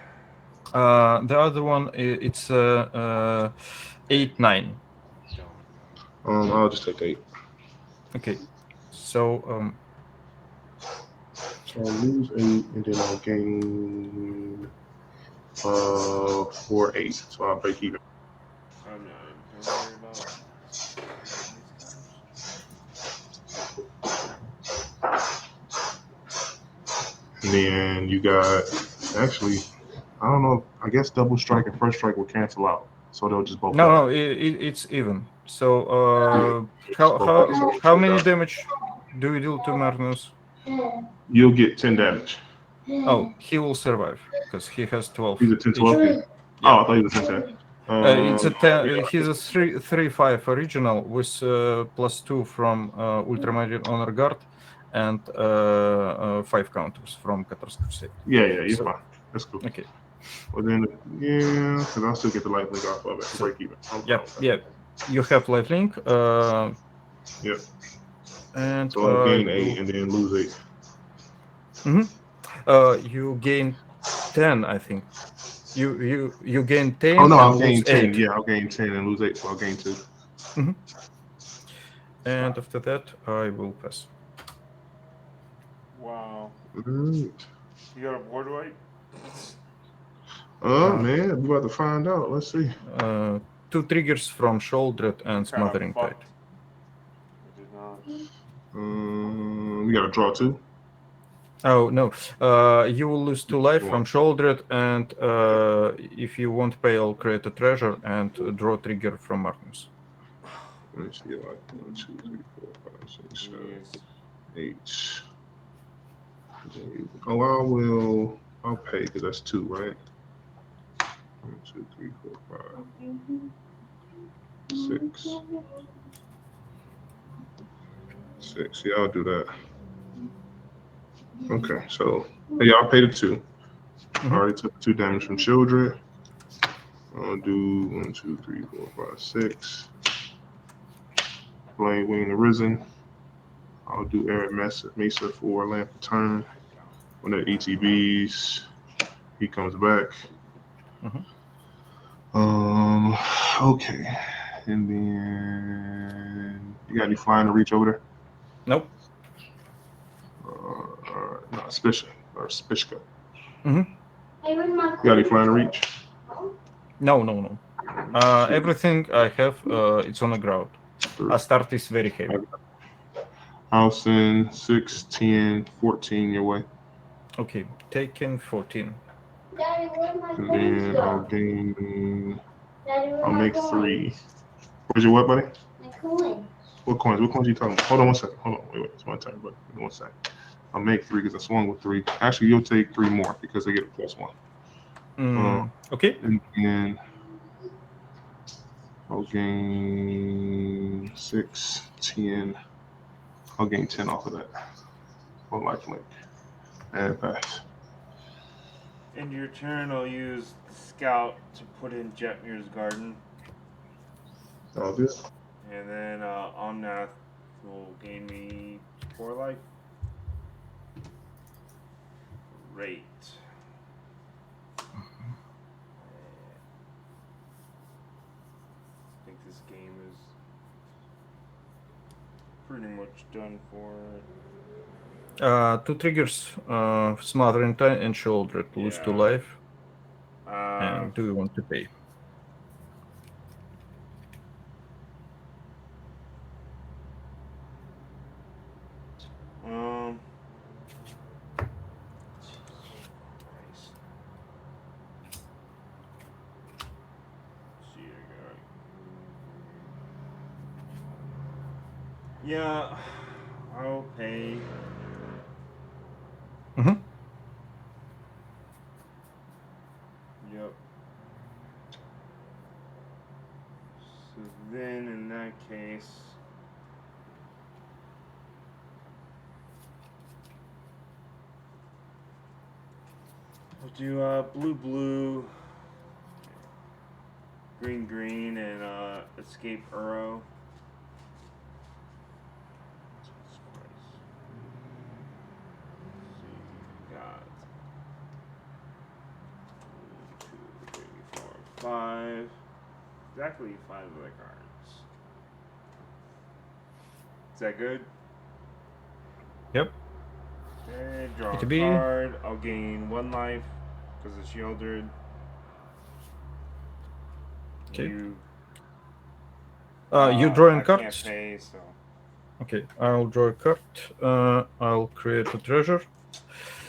S2: The other one, it's 8, 9.
S1: I'll just take 8.
S2: Okay. So
S1: So I'll lose 8, and then I'll gain 4, 8. So I'll break even.
S5: I'm not even gonna worry about these
S1: And then you got actually, I don't know. I guess double strike and first strike will cancel out, so they'll just both die.
S2: no, it's even. So
S1: Just both die. So
S2: how many damage do you deal to Magnus?
S1: you'll get 10 damage.
S2: Oh, he will survive because he has 12
S1: He's a 10-12.
S2: HP.
S1: Oh,
S2: Yeah.
S1: I thought he was a 10-10.
S2: It's a 10,
S1: Yeah.
S2: he's a 3/5 original with +2 from Ultramarine Honor Guard and 5 counters from Qatar's Crusade.
S1: Yeah, you're
S2: So,
S1: fine. That's cool.
S2: okay.
S1: Well then, yeah, because I'll still get the life link off of it.
S2: So,
S1: Break even. I'm
S2: yeah,
S1: fine with that.
S2: yeah. You have lifelink.
S1: Yeah.
S2: And
S1: So I'll gain 8 and then lose 8.
S2: you gain 10, I think. You gain 10
S1: Oh no,
S2: and
S1: I'll
S2: lose
S1: gain 10.
S2: 8.
S1: Yeah, I'll gain 10 and lose 8. So I'll gain 2.
S2: And after that, I will pass.
S5: Wow.
S1: Alright.
S5: You got a board wipe?
S1: Man, we about to find out. Let's see.
S2: 2 triggers from Shouldered and
S5: Kinda
S2: Smothering Tide.
S5: fucked. I did not.
S1: We got to draw 2.
S2: Oh no! You will lose 2 life from Shouldered, and if you won't pay, I'll create a treasure and draw trigger from Magnus.
S1: Let me see. Like 1, 2, 3, 4, 5, 6, 7,
S5: Yes.
S1: 8. Oh, I'll pay because that's 2, right? 1, 2, 3, 4, 5, 6. 6. Yeah, I'll do that. Okay, so yeah, I'll pay the 2. I already took 2 damage from Children. I'll do 1, 2, 3, 4, 5, 6. Blade Wing Arisen. I'll do Arid Mesa for Lamp of Turn. When the ETBs, he comes back. Okay. And then you got any flying to reach over there?
S2: Nope.
S1: No, Spishka or Spishka.
S2: Mm-hmm.
S1: You got any flying to reach?
S2: No. Everything I have, it's on the ground. Astarte is very heavy.
S1: I'll send 6, 10, 14 your way.
S2: Okay, taking 14.
S1: And then I'll gain. I'll make 3. Where's your what, buddy?
S3: My coin.
S1: What coins? What coins are you talking about? Hold on 1 second. Hold on. Wait. It's my turn, but 1 second. I'll make 3 because I swung with 3. Actually, you'll take 3 more because they get a +1.
S2: Okay.
S1: And then I'll gain 6, 10. I'll gain 10 off of that. On lifelink. And pass.
S5: In your turn, I'll use the scout to put in Jetmir's garden.
S1: All good.
S5: And then Omnath will gain me 4 life. Great. I think this game is pretty much done for.
S2: 2 triggers, Smothering Tide and Shoulder, lose 2 life. And do you want to pay?
S5: Yeah, I'll pay.
S2: Mm-hmm.
S5: Yep. So then, in that case, we'll do blue, blue, green, green, and escape Uro. Jesus Christ. So you got 1, 2, 3, 4, 5. Exactly 5 of the cards. Is that good?
S2: Yep.
S5: Okay, draw a
S2: It'll be
S5: card. I'll gain 1 life because it's shielded.
S2: okay.
S5: You.
S2: You're drawing
S5: I can't
S2: cards.
S5: pay, so.
S2: Okay, I'll draw a card. I'll create a treasure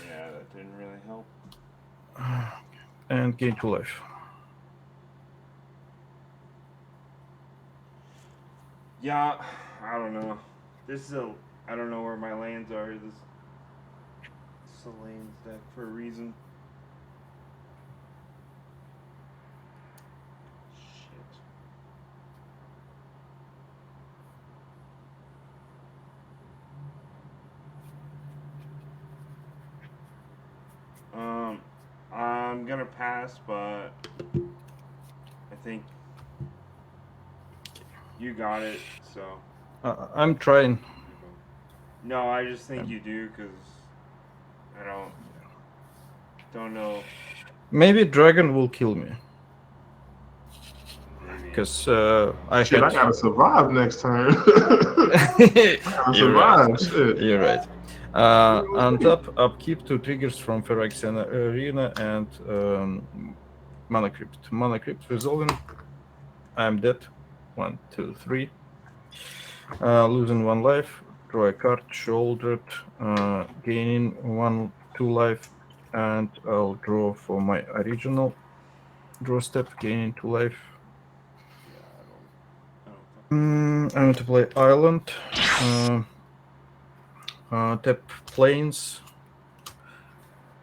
S5: Yeah, that didn't really help.
S2: and gain 2 life.
S5: Yeah, I don't know. This is a. I don't know where my lands are. This is a lands deck for a reason. Shit. I'm gonna pass, but I think you got it. So.
S2: I'm trying.
S5: No, I just think you do because I don't know.
S2: Maybe dragon will kill me
S5: Maybe.
S2: because I
S1: Shit, I
S2: had.
S1: gotta survive next turn. I gotta
S2: You're right.
S1: survive. Shit.
S2: You're right. On top, upkeep 2 triggers from Phyrexian Arena and Mana Crypt. Mana Crypt resolving. I'm dead. 1, 2, 3. Losing 1 life. Draw a card. Shouldered. Gaining 1, 2 life. And I'll draw for my original draw step. Gaining 2 life.
S5: Yeah, I don't.
S2: I want to play Island. Tap Plains.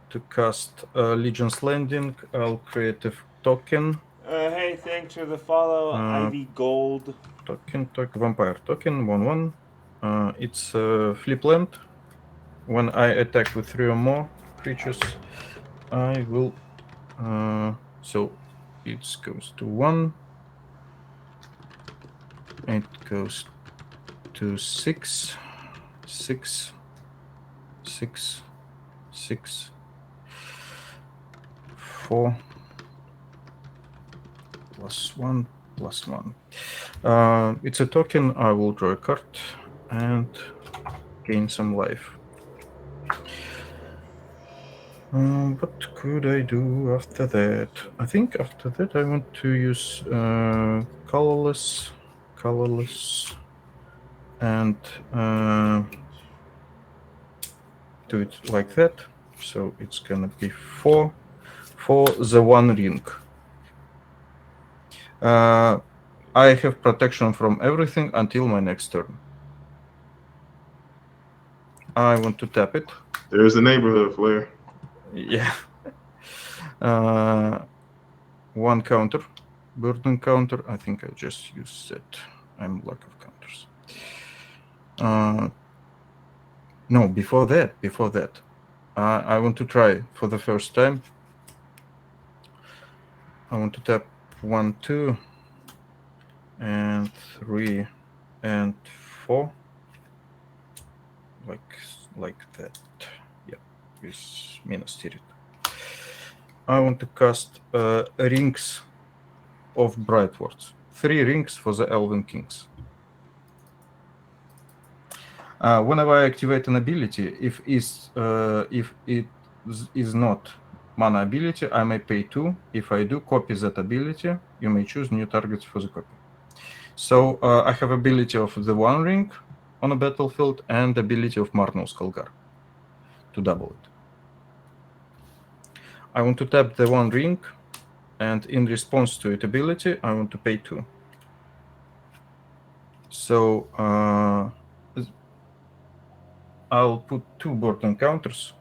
S2: To cast Legion's Landing, I'll create a token.
S5: Hey, thanks for the follow, Ivy Gold.
S2: Token, vampire token, 1/1. It's flip land. When I attack with 3 or more creatures, I will. So it goes to 1. It goes to 6, 6, 6, 6, 4. +1, +1. It's a token. I will draw a card and gain some life. What could I do after that? I think after that I want to use colorless, and do it like that. So it's gonna be 4 for the 1 ring. I have protection from everything until my next turn. I want to tap it.
S1: There's the neighborhood flare.
S2: Yeah. 1 counter. Burden counter. I think I'll just use that. I'm lack of counters. No, before that. I want to try for the first time. I want to tap 1, 2, and 3, and 4. Like that. Yeah, with Minas Tirith. I want to cast Rings of Brightwards. 3 rings for the Elven Kings. Whenever I activate an ability, if it is not mana ability, I may pay 2. If I do copy that ability, you may choose new targets for the copy. So I have ability of the 1 ring on a battlefield and ability of Marno Skulgar to double it. I want to tap the 1 ring, and in response to its ability, I want to pay 2. So I'll put 2 board encounters.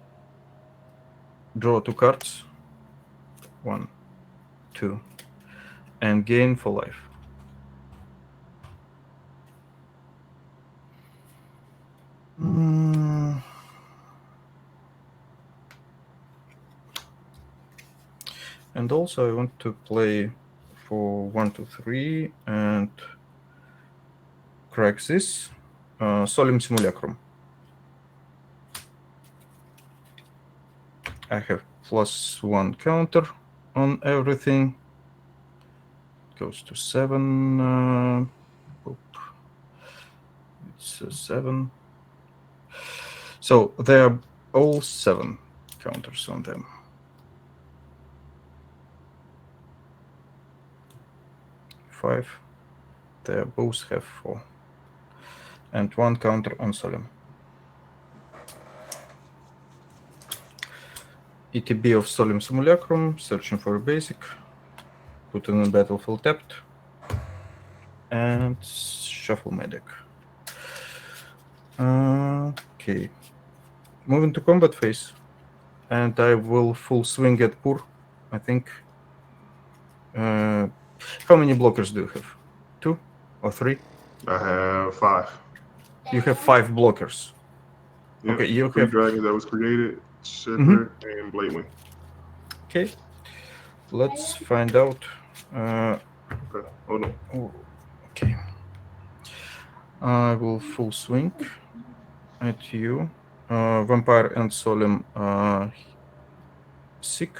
S2: Draw 2 cards. 1, 2, and gain for life. And also I want to play for 1, 2, 3 and crack this Solemn Simulacrum. I have +1 counter on everything. Goes to 7. It's 7. So they are all 7 counters on them. 5. They both have 4. And 1 counter on Solemn. ETB of Solemn Simulacrum, searching for a basic. Put in a battlefield tapped. And shuffle my deck. Okay. Moving to combat phase. And I will full swing at Pur, I think. How many blockers do you have? 2 or 3?
S1: I have 5.
S2: You have 5 blockers.
S1: Yep.
S2: Okay, you
S1: 3
S2: have.
S1: dragons that was created, Scepter, and Bladewing.
S2: Okay. Let's find out.
S1: Okay, hold on.
S2: Okay. I will full swing at you. Vampire and Solemn Sick.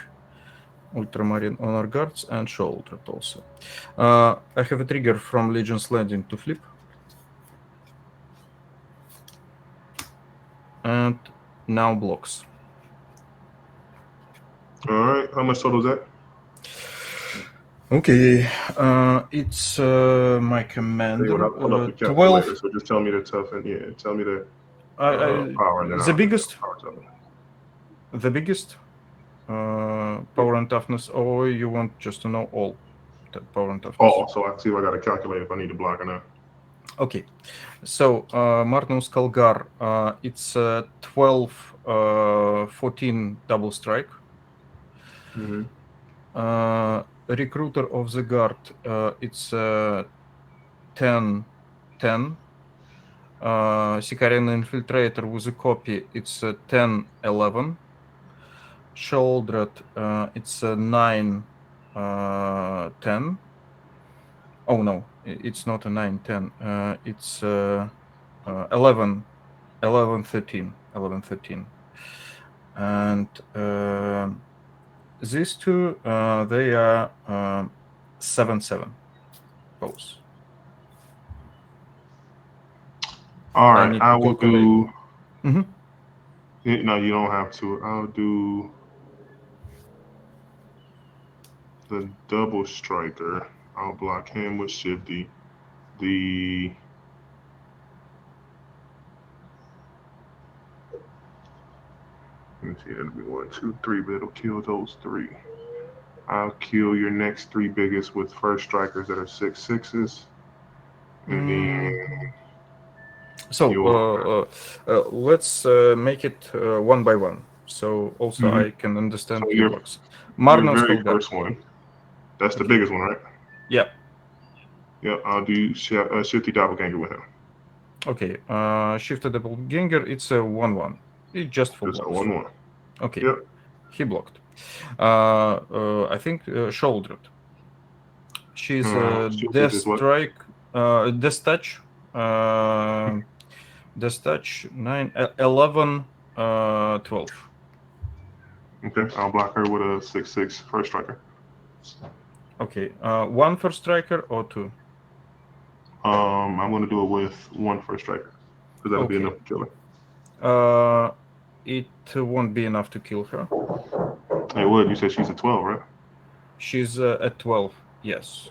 S2: Ultramarine Honor Guards and Shoulder also. I have a trigger from Legion's Landing to flip. And now blocks.
S1: Alright, how much total is that?
S2: Okay, it's my
S1: Hey,
S2: commander.
S1: when I pull up the
S2: 12.
S1: calculator, so just tell me the tough and tell me the power. And then
S2: The biggest?
S1: Power total.
S2: The biggest power and toughness, or you want just to know all the power and toughness?
S1: Oh, so I see if I got to calculate if I need to block or not.
S2: Okay, so Martinus Kalgar, it's 12, 14 double strike. Recruiter of the Guard, it's 10, 10. Sicarian Infiltrator with a copy, it's 10, 11. Shouldered, it's 9, 10. Oh no, it's not a 9, 10. It's 11, 11, 13. 11, 13. And these two, they are 7, 7. Both.
S1: All right, I will do.
S2: Mm-hmm.
S1: No, you don't have to. I'll do the double striker. I'll block him with Shifty. Let me see, that'll be 1, 2, 3, but it'll kill those 3. I'll kill your next 3 biggest with first strikers that are 6, 6s. And then.
S2: So let's make it one by one. So also I can understand
S1: so
S2: your
S1: your very first one. That's the biggest one, right?
S2: Yeah.
S1: Yeah, I'll do Shifty Doppelganger with him.
S2: Okay, Shifty Doppelganger, it's a 1/1. It's just for
S1: blocks.
S2: Just a
S1: 1/1.
S2: Okay.
S1: Yep.
S2: He blocked. I think shouldered. She's Death Strike, Death Touch, Death Touch 9, 11, 12.
S1: Okay, I'll block her with a 6/6 first striker.
S2: Okay, 1 first striker or 2?
S1: I'm going to do it with 1 first striker because that'll be enough to kill
S2: her. It won't be enough to kill her.
S1: Hey, Wood, you said she's a 12, right?
S2: She's at 12, yes.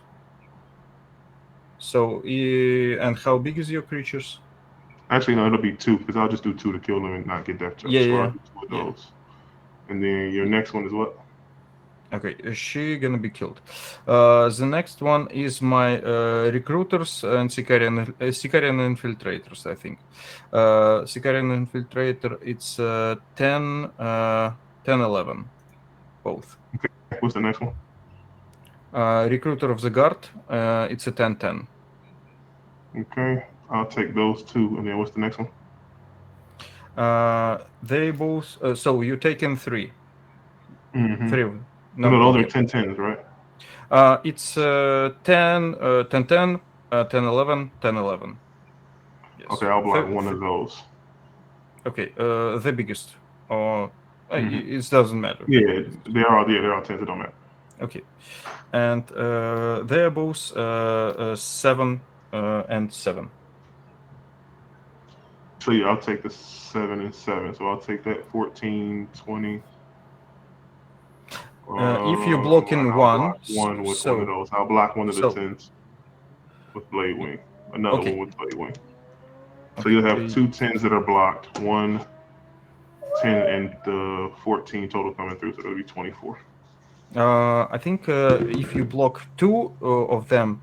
S2: So, and how big is your creatures?
S1: Actually, no, it'll be 2 because I'll just do 2 to kill them and not get death touch.
S2: Yeah,
S1: so
S2: yeah.
S1: I'll do 2 of those. And then your next one is what?
S2: Okay, she gonna be killed. The next one is my recruiters and Sicarian infiltrators, I think. Sicarian infiltrator, it's 10, 10, 11, both.
S1: What's the next one?
S2: Recruiter of the guard, it's a 10, 10.
S1: Okay, I'll take those two. And then what's the next one?
S2: They both. So you taken 3.
S1: Mm-hmm.
S2: 3 of them.
S1: No,
S2: No,
S1: those
S2: okay.
S1: are 10-10s, right?
S2: It's 10, 10, 10, 10, 11, 10, 11. Yes.
S1: Okay, I'll block one of those.
S2: Okay, the biggest. Or
S1: Mhm.
S2: it doesn't matter.
S1: Yeah, they're all 10s. It don't matter.
S2: Okay, and they're both 7 and 7.
S1: So yeah, I'll take the 7 and 7. So I'll take that 14, 20.
S2: If you block in
S1: And I'll
S2: one,
S1: block one with one of those. I'll block one of the
S2: so
S1: 10s with Blade Wing. Another
S2: okay.
S1: one with Blade Wing. So
S2: Okay.
S1: you'll have 2 10s that are blocked, 1 10 and the 14 total coming through. So that'll be 24.
S2: I think if you block 2 of them,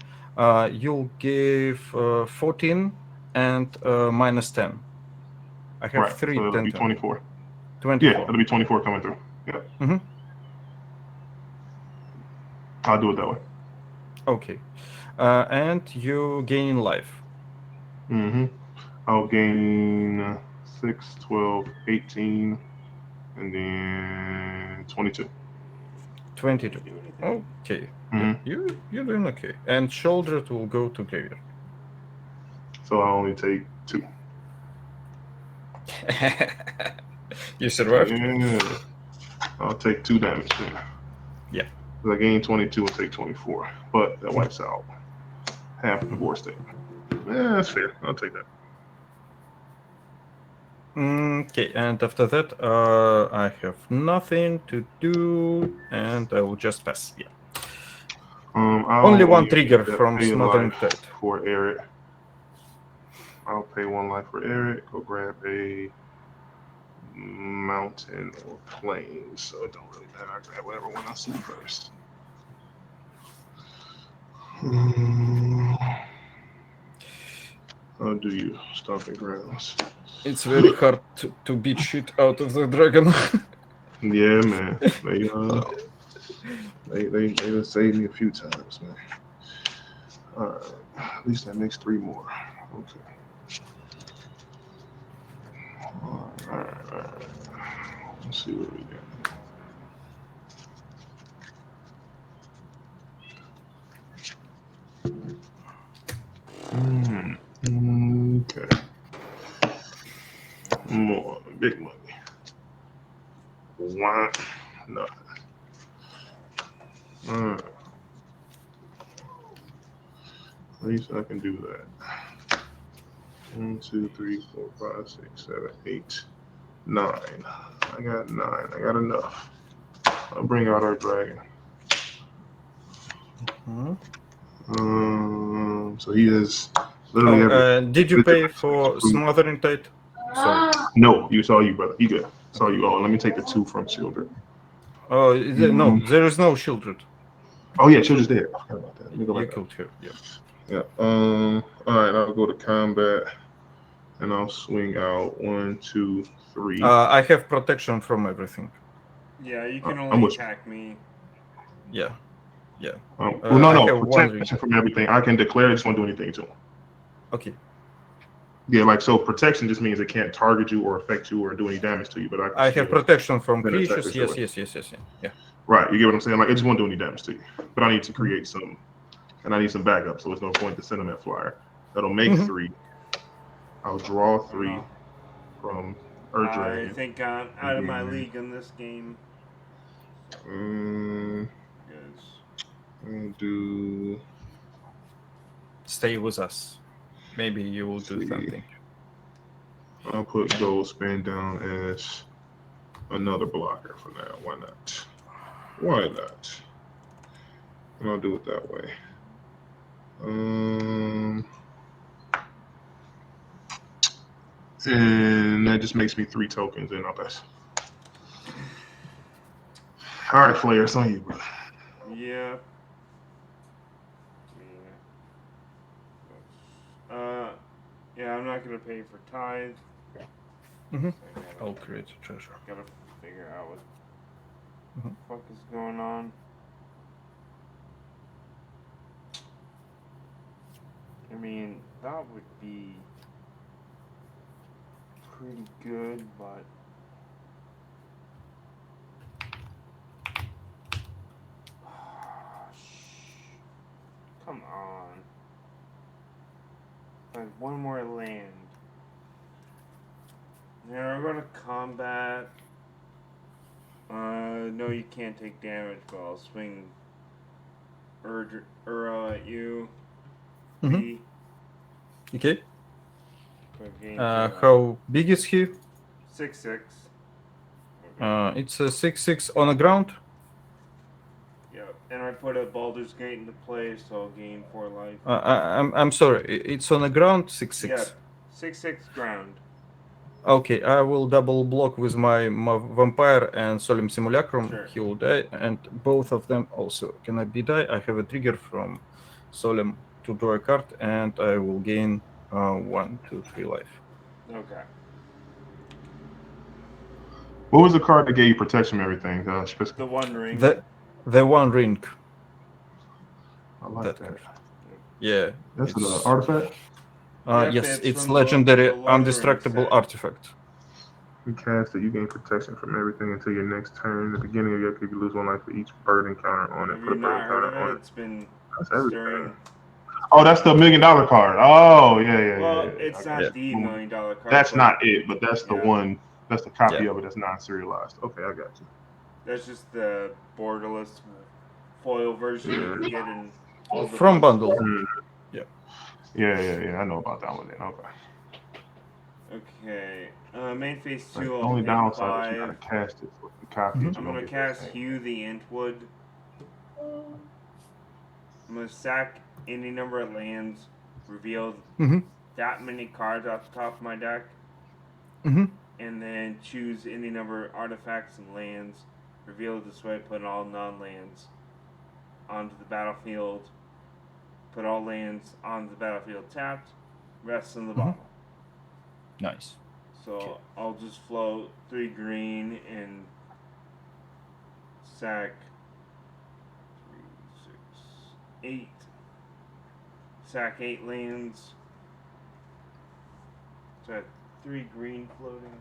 S2: you'll give 14 and minus 10. I have
S1: Right.
S2: 3
S1: So that'll
S2: 10,
S1: be
S2: 10.
S1: 24.
S2: 24.
S1: Yeah, that'll be 24 coming through. Yeah.
S2: Mm-hmm.
S1: I'll do it that way.
S2: Okay. And you gain life.
S1: Mm-hmm. I'll gain 6, 12, 18, and then 22.
S2: 22. Okay.
S1: Mhm.
S2: Yeah, you're doing okay. And shoulder will go to graveyard.
S1: So I only take 2.
S2: You survived.
S1: Yeah. I'll take 2 damage then.
S2: Yeah.
S1: I gain 22 and take 24. But that wipes out half the board state. Yeah, that's fair. I'll take that.
S2: Okay, and after that, I have nothing to do, and I will just pass. Yeah.
S1: I'll
S2: Only one
S1: only
S2: trigger from
S1: pay a
S2: Smothering
S1: life
S2: Tide.
S1: for Eric. I'll pay 1 life for Eric. Go grab a mountain or plain, so it don't really matter. I grab whatever one I see first. How do you stomping grounds?
S2: It's very hard to beat shit out of the dragon.
S1: Yeah, man. They done saved me a few times, man. All right. At least that makes 3 more. Okay. All right. Let's see what we got. Okay. More big money. Why? No. At least I can do that. 1, 2, 3, 4, 5, 6, 7, 8, 9. I got 9. I got enough. I'll bring out our dragon. So he is literally
S2: did you pay for Smothering Tide? Sorry.
S1: No, you saw you, brother. You good. Saw you. Oh, let me take the 2 from Childred.
S2: Oh, no, there is no Childred.
S1: Oh yeah, Childred's dead. I forgot about that. Let me go
S2: You
S1: back.
S2: killed her. Yeah.
S1: Yeah. All right. I'll go to combat, and I'll swing out 1, 2, 3.
S2: I have protection from everything.
S5: Yeah, you can only attack me.
S2: Yeah.
S1: No. Protection from everything. I can declare it just won't do anything to him.
S2: Okay.
S1: Yeah, like so. Protection just means it can't target you or affect you or do any damage to you. But
S2: I have protection from creatures. Yes. Yeah.
S1: Right. You get what I'm saying? Like it just won't do any damage to you. But I need to create some, and I need some backup. So there's no point to send them that flyer. That'll make 3. I'll draw 3 from Earth Dragon.
S5: I think I'm out of my league in this game.
S1: I'll do.
S2: Stay with us. Maybe you will do something.
S1: I'll put Gold Span down as another blocker for now. Why not? And I'll do it that way. And that just makes me 3 tokens, and I'll pass. All right, Flair, it's on you, bro.
S5: Yeah. Yeah, I'm not gonna pay for tithe.
S2: Mhm.
S5: So I
S2: I'll create a treasure.
S5: gotta figure out what
S2: Mhm.
S5: the fuck is going on. I mean, that would be pretty good, but come on. Like one more land. Yeah, we're gonna combat. No, you can't take damage, but I'll swing Uro at you.
S2: Mhm.
S5: B.
S2: Okay.
S5: For gain 3 life.
S2: How big is he?
S5: 6/6. Okay.
S2: It's a 6/6 on the ground.
S5: Yep. And I put a Baldur's Gate into play, so I'll gain 4 life.
S2: I'm sorry. It's on the ground. 6/6.
S5: Yep. 6/6 ground.
S2: Okay, I will double block with my vampire and solemn simulacrum.
S5: Sure.
S2: He will die, and both of them also cannot be die. I have a trigger from solemn to draw a card, and I will gain 1, 2, 3 life.
S5: Okay.
S1: What was the card that gave you protection and everything?
S5: The One Ring.
S2: The one ring.
S1: I like
S2: That
S1: that.
S2: card. Yeah.
S1: That's an
S2: It's
S1: artifact.
S5: Yep,
S2: yes,
S5: it's
S2: it's
S5: from
S2: legendary
S5: the Lord of the Rings
S2: undestructible
S5: set.
S2: artifact.
S1: You cast it, you gain protection from everything until your next turn. At the beginning of your upkeep, you lose 1 life for each bird encounter on it.
S5: Have
S1: Put
S5: you
S1: a bird
S5: not heard
S1: encounter
S5: of
S1: on
S5: it?
S1: it.
S5: It's been
S1: That's
S5: stirring.
S1: everything. Oh, that's the $1 million card. Oh, yeah.
S5: Well,
S1: I
S5: it's
S1: got
S5: not
S1: you.
S5: the $1 million card.
S1: That's
S5: but
S1: not it, but that's the
S5: yeah.
S1: one. That's the copy
S2: Yeah.
S1: of it that's non-serialized. Okay, I got you.
S5: That's just the borderless foil version you can get in all the
S2: From
S5: bundles.
S2: bundle.
S1: Mm.
S2: Yeah.
S1: Yeah. I know about that one then. Okay.
S5: Okay. Main phase
S1: Right.
S5: 2,
S1: The
S5: I'll
S1: only
S5: pay
S1: downside is you
S5: 5.
S1: gotta cast it. So if you copy it,
S5: I'm
S1: you
S5: gonna
S1: don't get that
S5: cast
S1: same.
S5: Hugh the Antwood. I'm gonna sack any number of lands, reveal
S2: Mhm.
S5: that many cards off the top of my deck,
S2: Mhm.
S5: and then choose any number of artifacts and lands, reveal it this way, put all non-lands onto the battlefield, put all lands on the battlefield tapped, rest in the bottle.
S2: Nice.
S5: So I'll just float 3 green and sack 3, 6, 8. Sack 8 lands. So I have 3 green floating.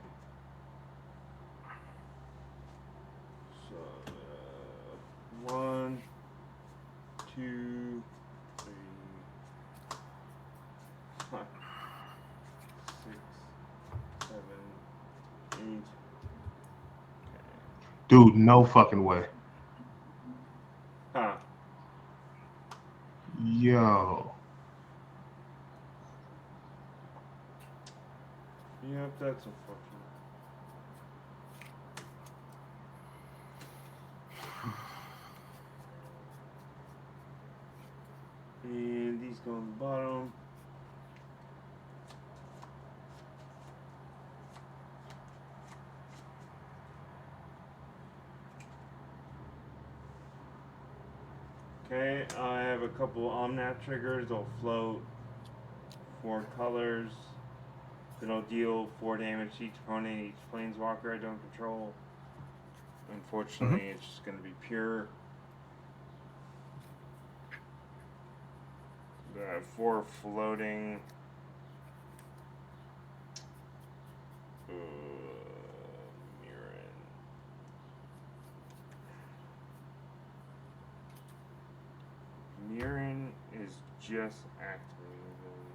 S5: So 1, 2, 3, 5, 6, 7, 8.
S1: Dude, no fucking way.
S5: Huh.
S1: Yo.
S5: Yep, that's unfortunate. And these go on the bottom. Okay, I have a couple Omnat triggers. I'll float 4 colors. Then I'll deal 4 damage to each opponent, each planeswalker I don't control. Unfortunately, it's just going to be pure. I have 4 floating. Mirren is just activating those.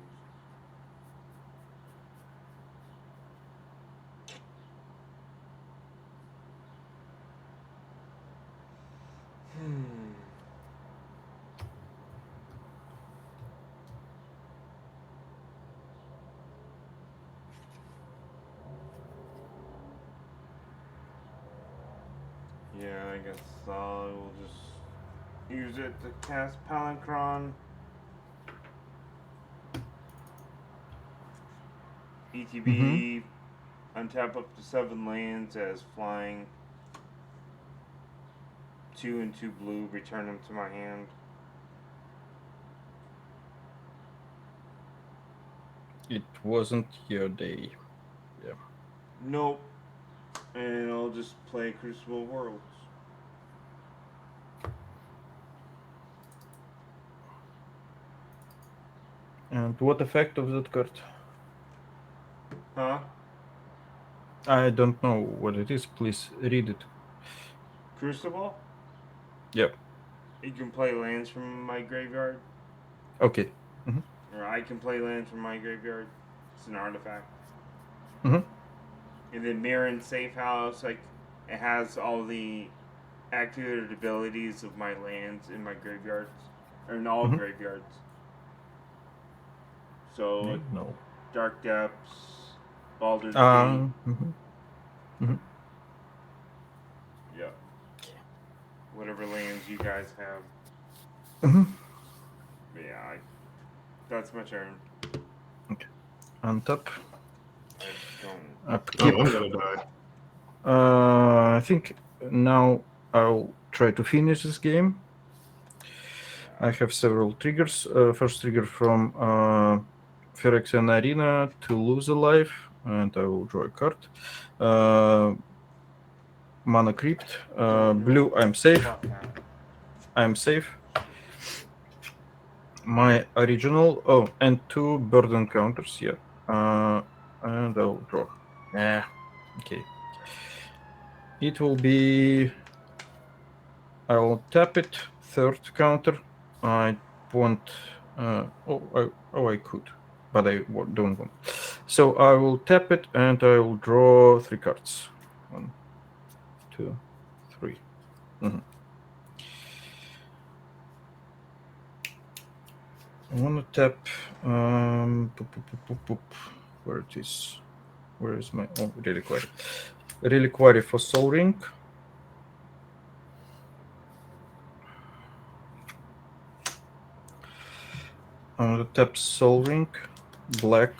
S5: Yeah, I guess I will just use it to cast Palinchron. ETB, untap up to 7 lands as flying. 2 and 2 blue, return them to my hand.
S2: It wasn't your day.
S5: Nope. And I'll just play Crucible Worlds.
S2: And what effect of that card?
S5: Huh?
S2: I don't know what it is. Please read it.
S5: Crucible?
S2: Yep.
S5: You can play lands from my graveyard.
S2: Okay.
S5: Or I can play lands from my graveyard. It's an artifact.
S2: Mhm.
S5: And then Mirren Safe House, like, it has all the activated abilities of my lands in my graveyards. Or in all
S2: Mhm.
S5: graveyards. So, like,
S2: No.
S5: Dark Depths, Baldur's Gate.
S2: Mhm.
S5: Yeah. Whatever lands you guys have.
S2: Mhm.
S5: But yeah, that's my turn.
S2: Untap.
S5: I don't.
S1: Oh,
S2: Upkeep.
S1: I'm gonna die.
S2: I think now I'll try to finish this game. I have several triggers. First trigger from Phyrexian Arena to lose a life, and I will draw a card. Mana Crypt. Blue, I'm safe.
S5: Fuck out.
S2: I'm safe. My original. Oh, and 2 bird encounters. Yeah. And I'll draw. Okay. It will be. I will tap it. Third counter. I want. I could, but I don't want. So I will tap it and I will draw 3 cards. 1, 2, 3. Mhm. I want to tap. Where it is? Where is my reliquary? Reliquary for Soul Ring. I want to tap Soul Ring, black.